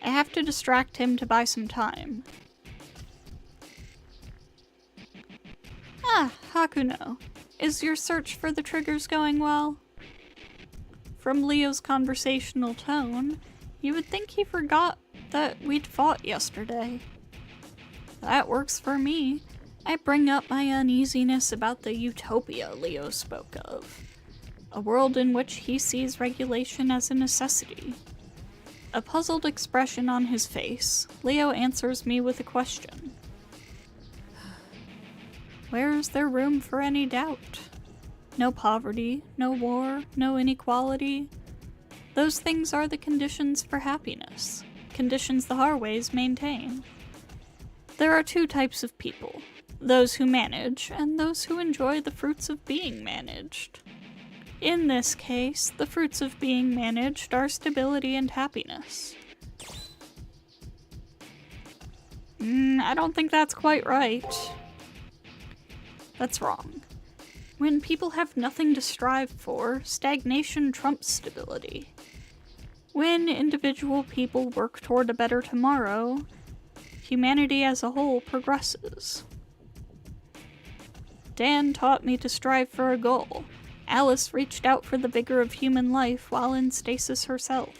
I have to distract him to buy some time. Ah, Hakuno. Is your search for the triggers going well? From Leo's conversational tone, you would think he forgot that we'd fought yesterday. That works for me. I bring up my uneasiness about the utopia Leo spoke of. A world in which he sees regulation as a necessity. A puzzled expression on his face, Leo answers me with a question. Where is there room for any doubt? No poverty, no war, no inequality. Those things are the conditions for happiness, conditions the Harways maintain. There are two types of people, those who manage and those who enjoy the fruits of being managed. In this case, the fruits of being managed are stability and happiness. I don't think that's quite right. That's wrong. When people have nothing to strive for, stagnation trumps stability. When individual people work toward a better tomorrow, humanity as a whole progresses. Dan taught me to strive for a goal. Alice reached out for the vigor of human life while in stasis herself.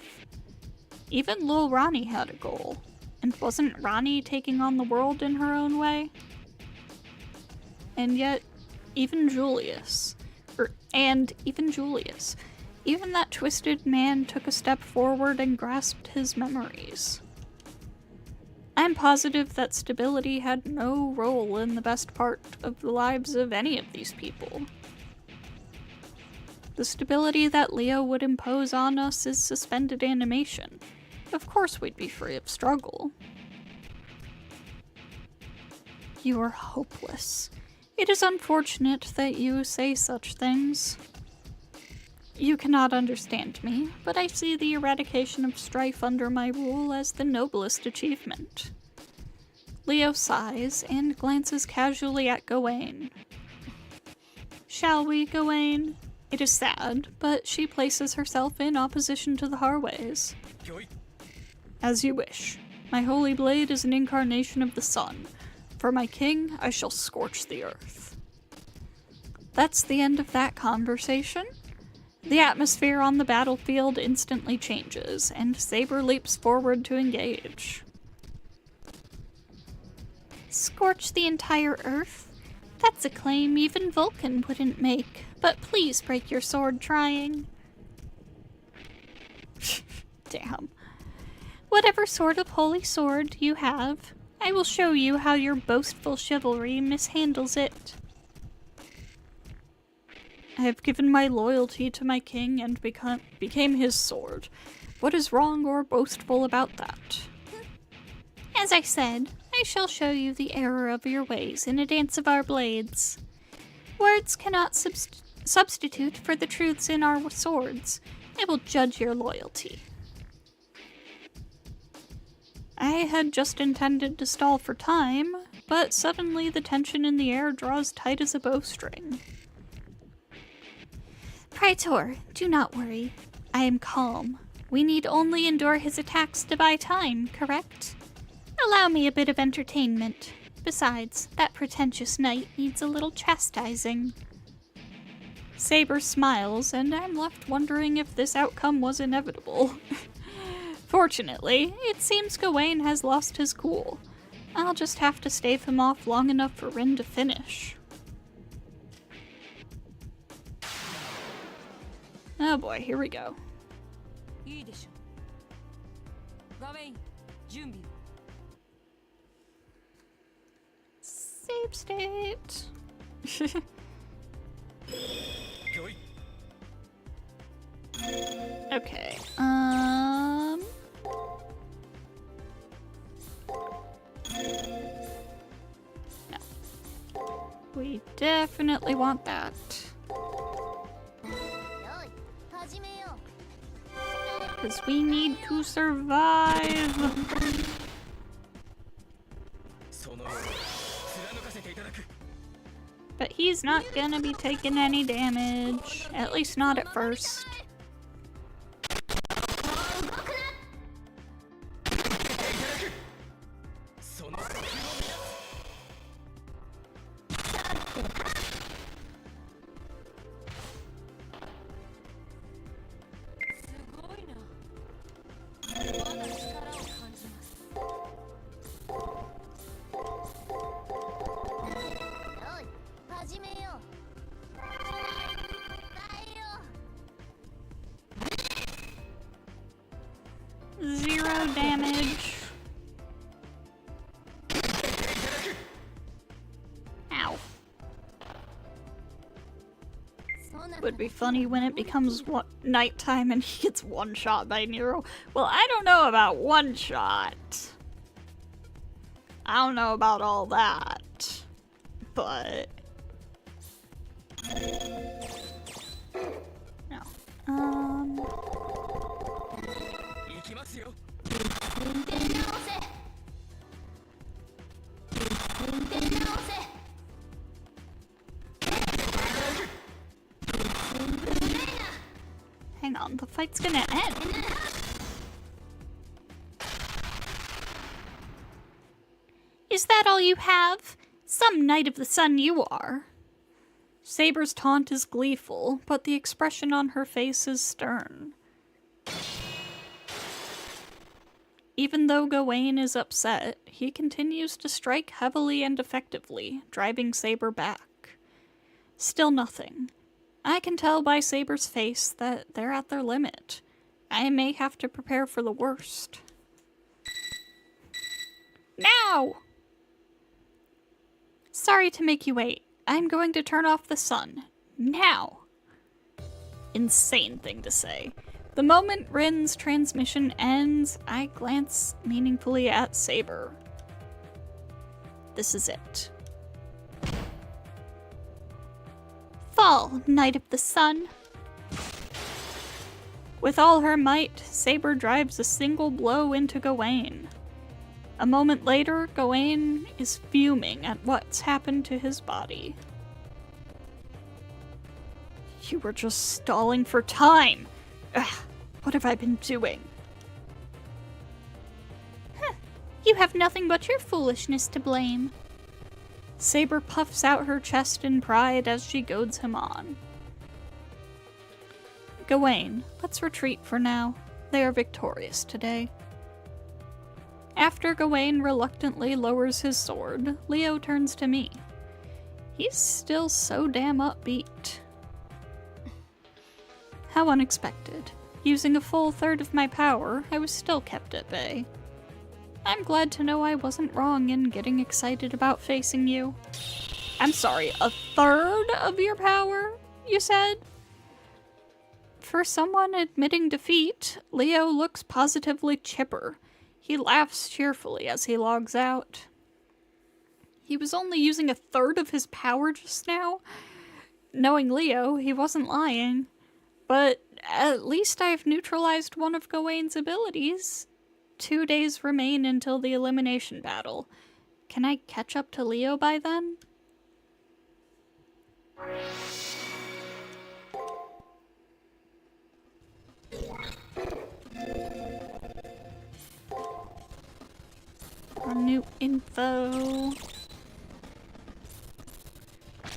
Even Lil Ronnie had a goal. And wasn't Ronnie taking on the world in her own way? And yet, even Julius, even that twisted man took a step forward and grasped his memories. I'm positive that stability had no role in the best part of the lives of any of these people. The stability that Leo would impose on us is suspended animation. Of course we'd be free of struggle. You are hopeless. It is unfortunate that you say such things. You cannot understand me, but I see the eradication of strife under my rule as the noblest achievement. Leo sighs and glances casually at Gawain. Shall we, Gawain? It is sad, but she places herself in opposition to the Harways. As you wish. My holy blade is an incarnation of the sun. For my king, I shall scorch the earth. That's the end of that conversation. The atmosphere on the battlefield instantly changes, and Saber leaps forward to engage. Scorch the entire earth? That's a claim even Vulcan wouldn't make, but please break your sword trying. Damn. Whatever sort of holy sword you have, I will show you how your boastful chivalry mishandles it. I have given my loyalty to my king and became his sword. What is wrong or boastful about that? As I said, I shall show you the error of your ways in a dance of our blades. Words cannot substitute for the truths in our swords. I will judge your loyalty. I had just intended to stall for time, but suddenly the tension in the air draws tight as a bowstring. Praetor, do not worry. I am calm. We need only endure his attacks to buy time, correct? Allow me a bit of entertainment. Besides, that pretentious knight needs a little chastising. Saber smiles, and I'm left wondering if this outcome was inevitable. Fortunately, it seems Gawain has lost his cool. I'll just have to stave him off long enough for Rin to finish. Oh boy, here we go. Save state. Okay, no. We definitely want that. Because we need to survive. But he's not gonna be taking any damage. At least not at first. Zero damage. Ow. Would be funny when it becomes nighttime and he gets one shot by Nero. Well, I don't know about one shot. I don't know about all that. But hang on, the fight's gonna end. Is that all you have? Some Knight of the Sun you are. Saber's taunt is gleeful, but the expression on her face is stern. Even though Gawain is upset, he continues to strike heavily and effectively, driving Saber back. Still nothing. I can tell by Saber's face that they're at their limit. I may have to prepare for the worst. Now! Sorry to make you wait. I'm going to turn off the sun. Now! Insane thing to say. The moment Rin's transmission ends, I glance meaningfully at Saber. This is it. Fall, Knight of the Sun. With all her might, Saber drives a single blow into Gawain. A moment later, Gawain is fuming at what's happened to his body. You were just stalling for time! Ugh, what have I been doing? Huh, you have nothing but your foolishness to blame. Saber puffs out her chest in pride as she goads him on. Gawain, let's retreat for now. They are victorious today. After Gawain reluctantly lowers his sword, Leo turns to me. He's still so damn upbeat. How unexpected. Using a full third of my power, I was still kept at bay. I'm glad to know I wasn't wrong in getting excited about facing you. I'm sorry, a third of your power, you said? For someone admitting defeat, Leo looks positively chipper. He laughs cheerfully as he logs out. He was only using a third of his power just now? Knowing Leo, he wasn't lying. But at least I've neutralized one of Gawain's abilities. 2 days remain until the elimination battle. Can I catch up to Leo by then? New info.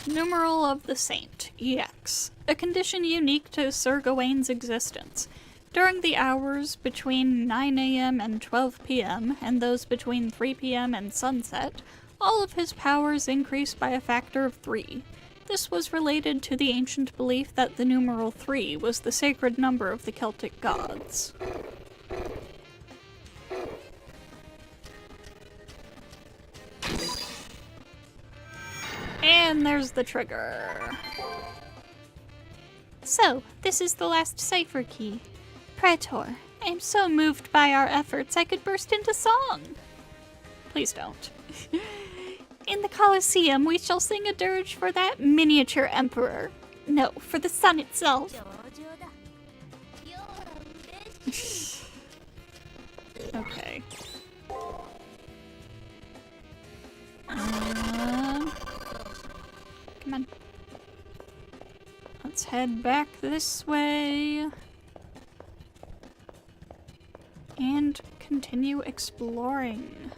Numeral of the Saint, EX. A condition unique to Sir Gawain's existence. During the hours between 9 AM and 12 PM, and those between 3 PM and sunset, all of his powers increased by a factor of 3. This was related to the ancient belief that the numeral 3 was the sacred number of the Celtic gods. And there's the trigger. So, this is the last cipher key. Praetor, I am so moved by our efforts I could burst into song. Please don't. In the Colosseum, we shall sing a dirge for that miniature emperor. No, for the sun itself. Okay. Come on. Let's head back this way. And continue exploring.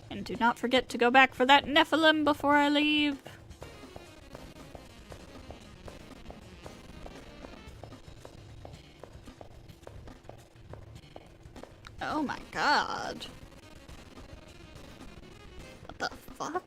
And do not forget to go back for that Nephilim before I leave. Oh my god. What the fuck?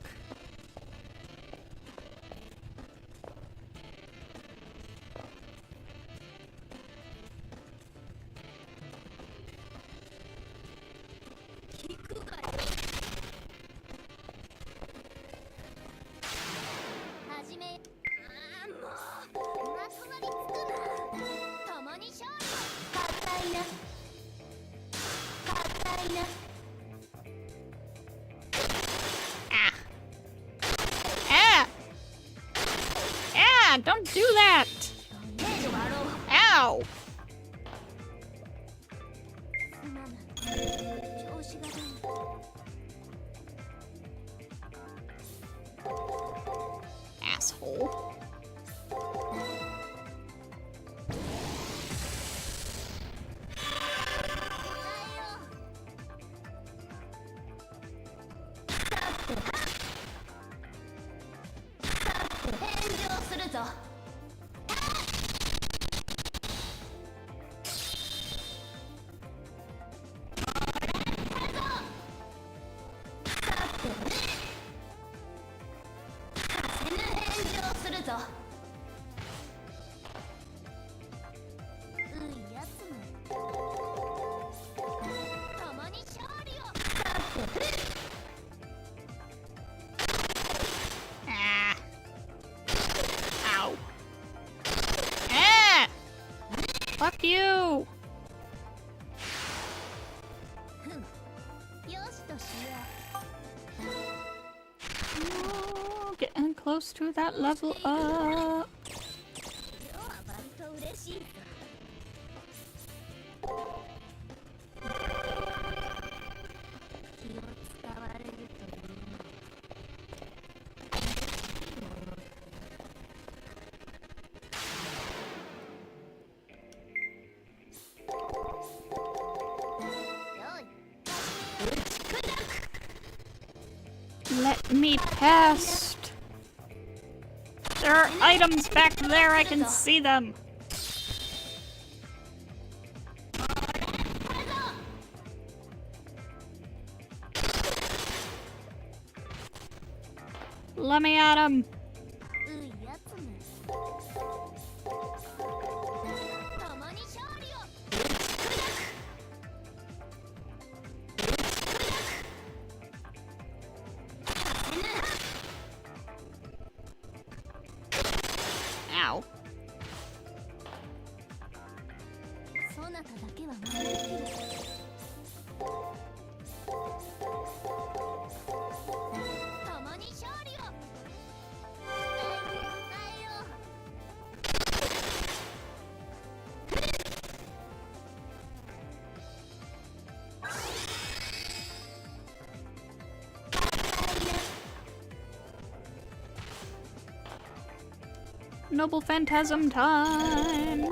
Don't do that! Ow! asshole. Ah. Ow. Ah! Fuck you! Oh, getting close to that level up. Let me past. There are items back there, I can see them. Let me at him. Ow. Noble Phantasm time!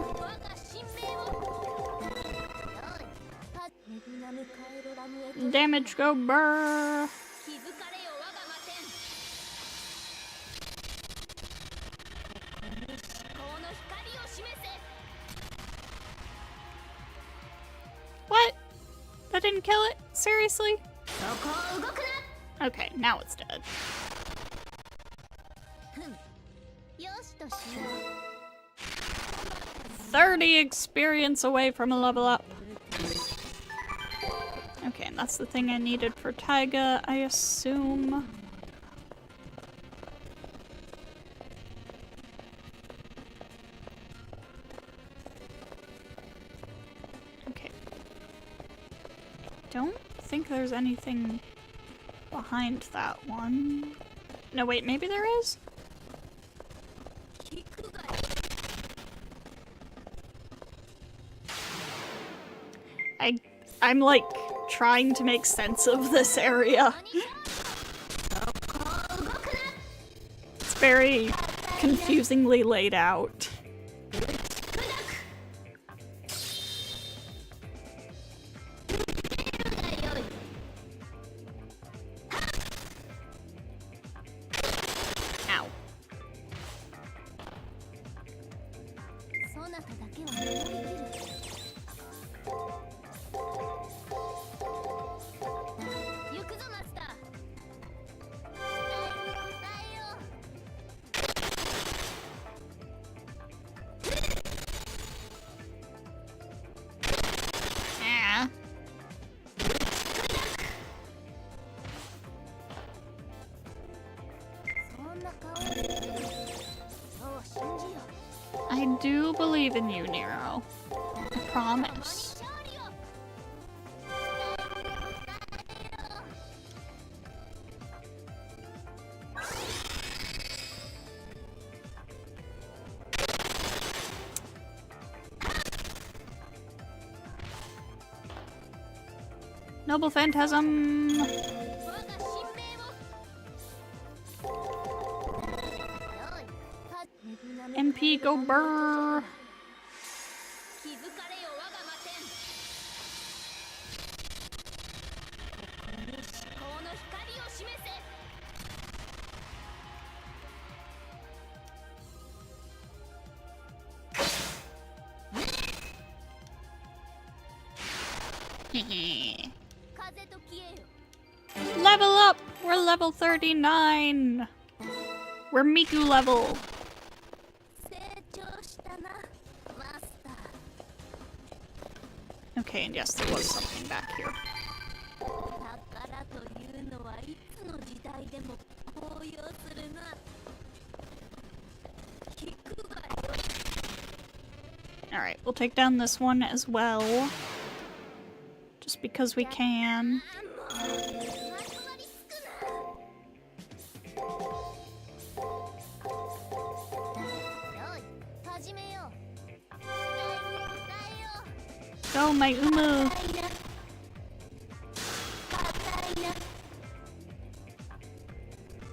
Damage go brr! What? That didn't kill it? Seriously? Okay, now it's dead. 30 experience away from a level up. Okay, and that's the thing I needed for Taiga, I assume. Okay. Don't think there's anything behind that one. No, wait, maybe there is? I'm like trying to make sense of this area. It's very confusingly laid out. Ow. I do believe in you, Nero. I promise. Noble Phantasm! MP go burr. 気づかれよ我が魔天。ここに至高の光を示せ。風と消えよ。 Level up! We're level 39! We're Miku level! 成長したな、マスター。 Okay, and yes, there was something back here. 宝というのはいつの時代でも高揚するな。聞くがよ。 Alright, we'll take down this one as well. Just because we can. まとわりつくな。よい、始めよう。期待に応えよう。 Go, my Umu! 硬いな。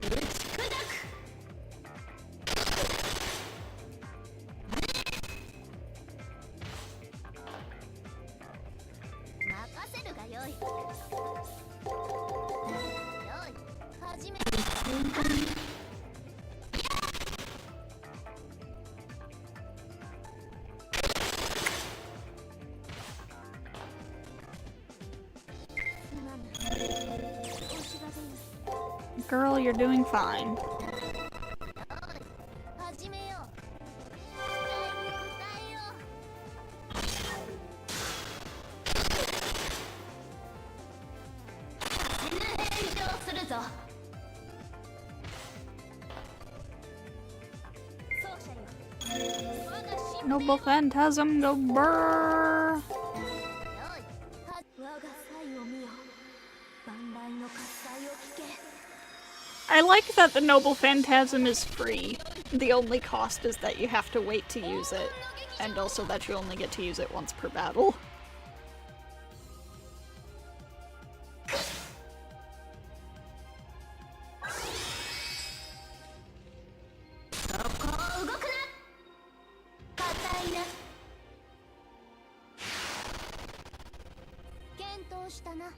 打ち砕く。任せるがよい。よい、始め。Girl, you're doing fine. 始めよう。期待に応えよう。返上するぞ。奏者よ。我が神明 Noble Phantasm, go burr! よい、我が才を見よ。万来の喝采を聞け。 I like that the Noble Phantasm is free. The only cost is that you have to wait to use it, and also that you only get to use it once per battle. そこを動くな。硬いな。検討したな。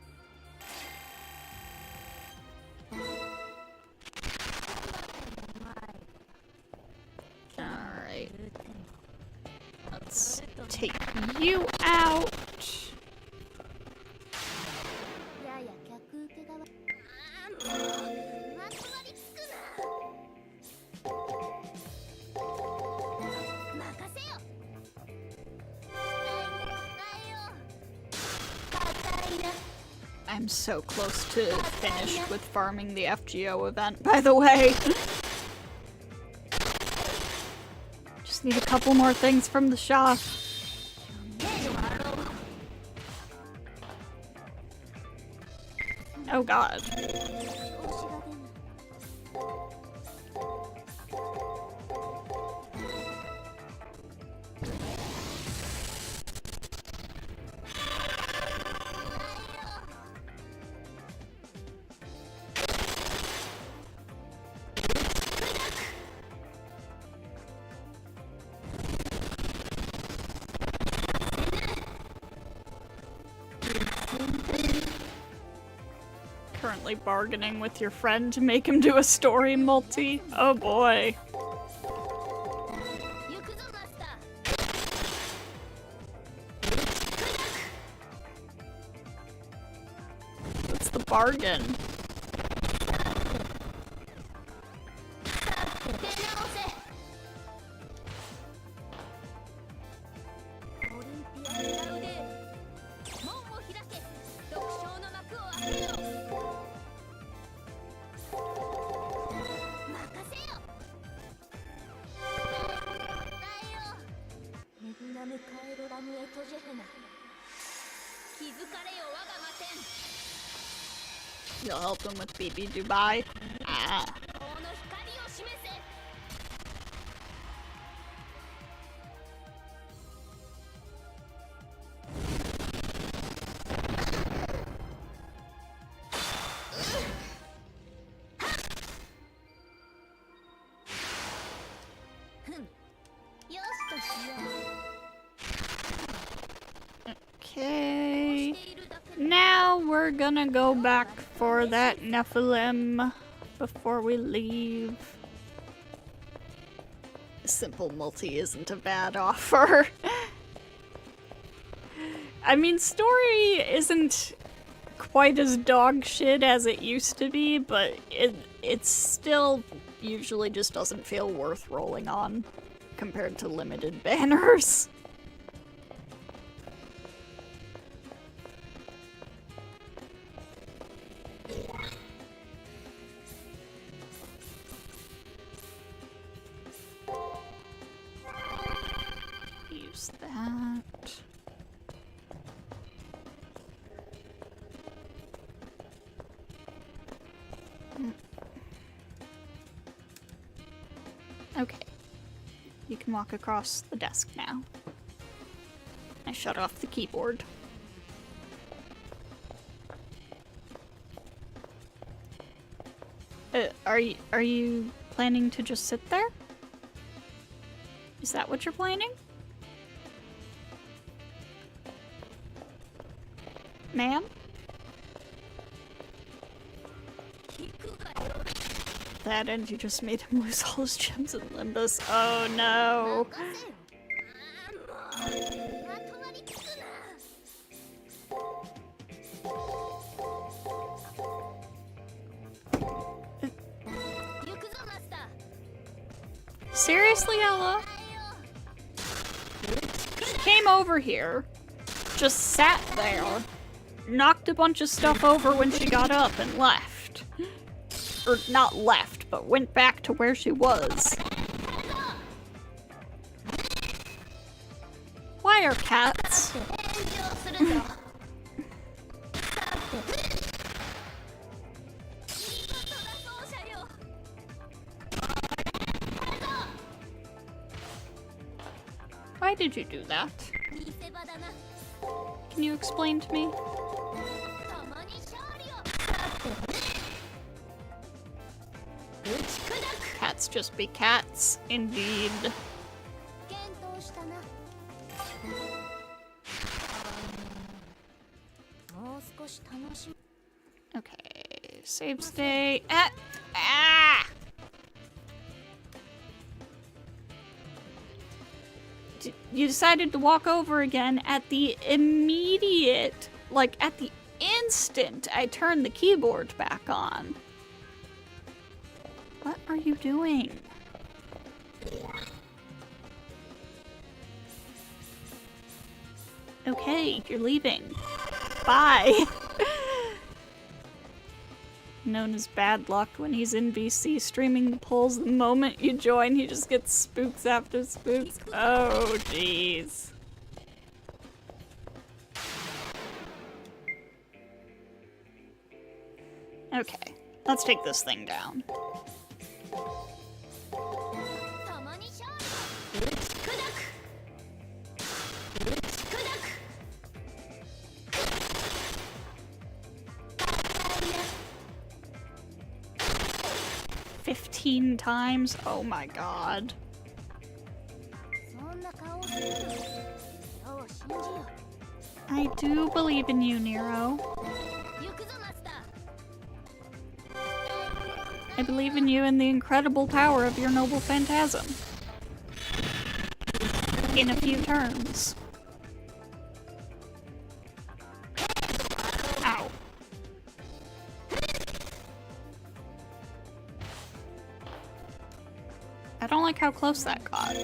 Alright. Let's take you out. やや客受け側。もうまとわりつくな。任せよ。期待に応えよう。硬いな。 I'm so close to finished with farming the FGO event, by the way. Just need a couple more things from the shop. Oh god. 調子が出ない。 Currently bargaining with your friend to make him do a story multi. Oh boy. 行くぞマスター。 What's the bargain? 出直せ。オリンピアンラウデー。門を開け。独唱の幕を開けよ。任せよ。答えよう。メグナムカエロラムエトジェフナ。気づかれよ我が魔天。 You'll help him with BB Dubai? Ah. この光を示せ。 ふん、Okay. Now we're gonna go back for that Nephilim before we leave. A simple multi isn't a bad offer. I mean, story isn't quite as dog shit as it used to be, but it still usually just doesn't feel worth rolling on compared to limited banners. Use that. Okay. You can walk across the desk now. I shut off the keyboard. Are you planning to just sit there? Is that what you're planning? Ma'am? That and you just made him lose all his gems in Limbus. Oh no. Seriously, Ella? She came over here, just sat there, knocked a bunch of stuff over when she got up and left. Or not left, but went back to where she was. Why are cats? Why did you do that? Can you explain to me? Cats just be cats, indeed. Okay, save stay. Ah! You decided to walk over again at the immediate, like at the instant I turned the keyboard back on. What are you doing? Okay, you're leaving. Bye. Known as bad luck when he's in BC streaming the polls. The moment you join, he just gets spooks after spooks. Oh, jeez. Okay, let's take this thing down. 15 times? Oh my god. I do believe in you, Nero. I believe in you and the incredible power of your noble phantasm. In a few turns. Ow. I don't like how close that got.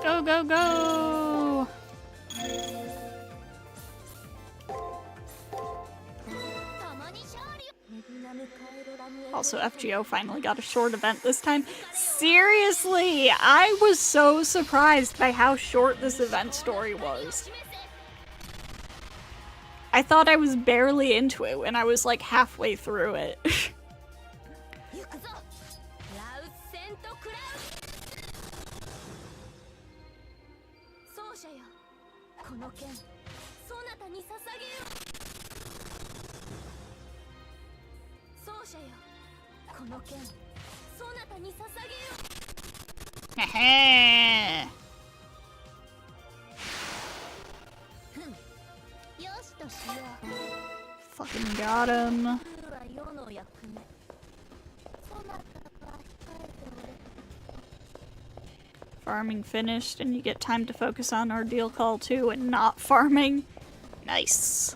Go, go, go! Also, FGO finally got a short event this time. Seriously, I was so surprised by how short this event story was. I thought I was barely into it when I was like halfway through it. 行くぞラウセントクラウ奏者よこの剣そなたに捧げよ奏者よこの剣そなたに捧げよへへよしとしよう Fucking got him. は世の役目そなたは控えておれ Farming finished, and you get time to focus on Ordeal Call 2 and not farming. Nice.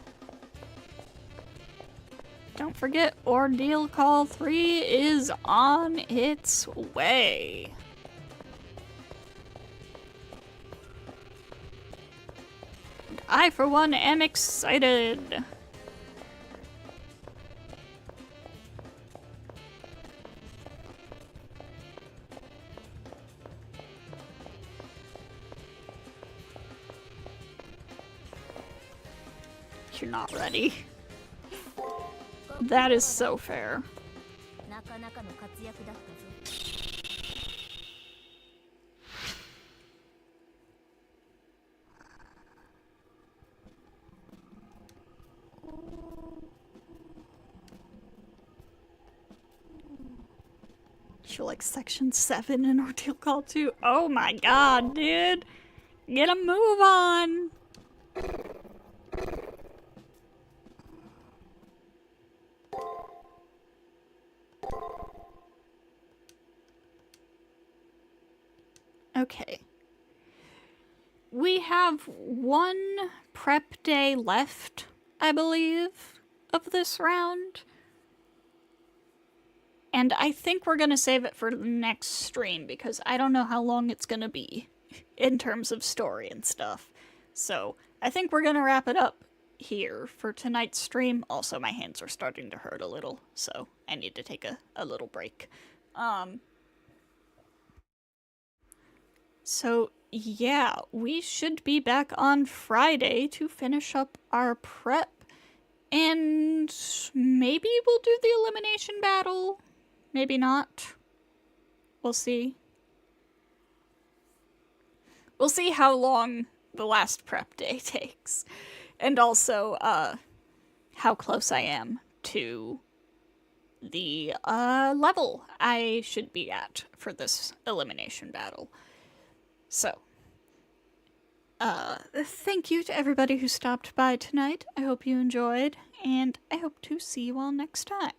Don't forget, Ordeal Call 3 is on its way. And I, for one, am excited. You're not ready. That is so fair. なかなかの活躍だったぞ You're like Section 7 in Ordeal Call 2. Oh my god, dude. Get a move on. Okay. We have one prep day left, I believe, of this round. And I think we're gonna save it for the next stream because I don't know how long it's gonna be in terms of story and stuff. So I think we're gonna wrap it up here for tonight's stream. Also, my hands are starting to hurt a little, so I need to take a little break. So yeah, we should be back on Friday to finish up our prep. And maybe we'll do the elimination battle. Maybe not. We'll see. We'll see how long the last prep day takes. And also, how close I am to the level I should be at for this elimination battle. So, thank you to everybody who stopped by tonight. I hope you enjoyed, and I hope to see you all next time.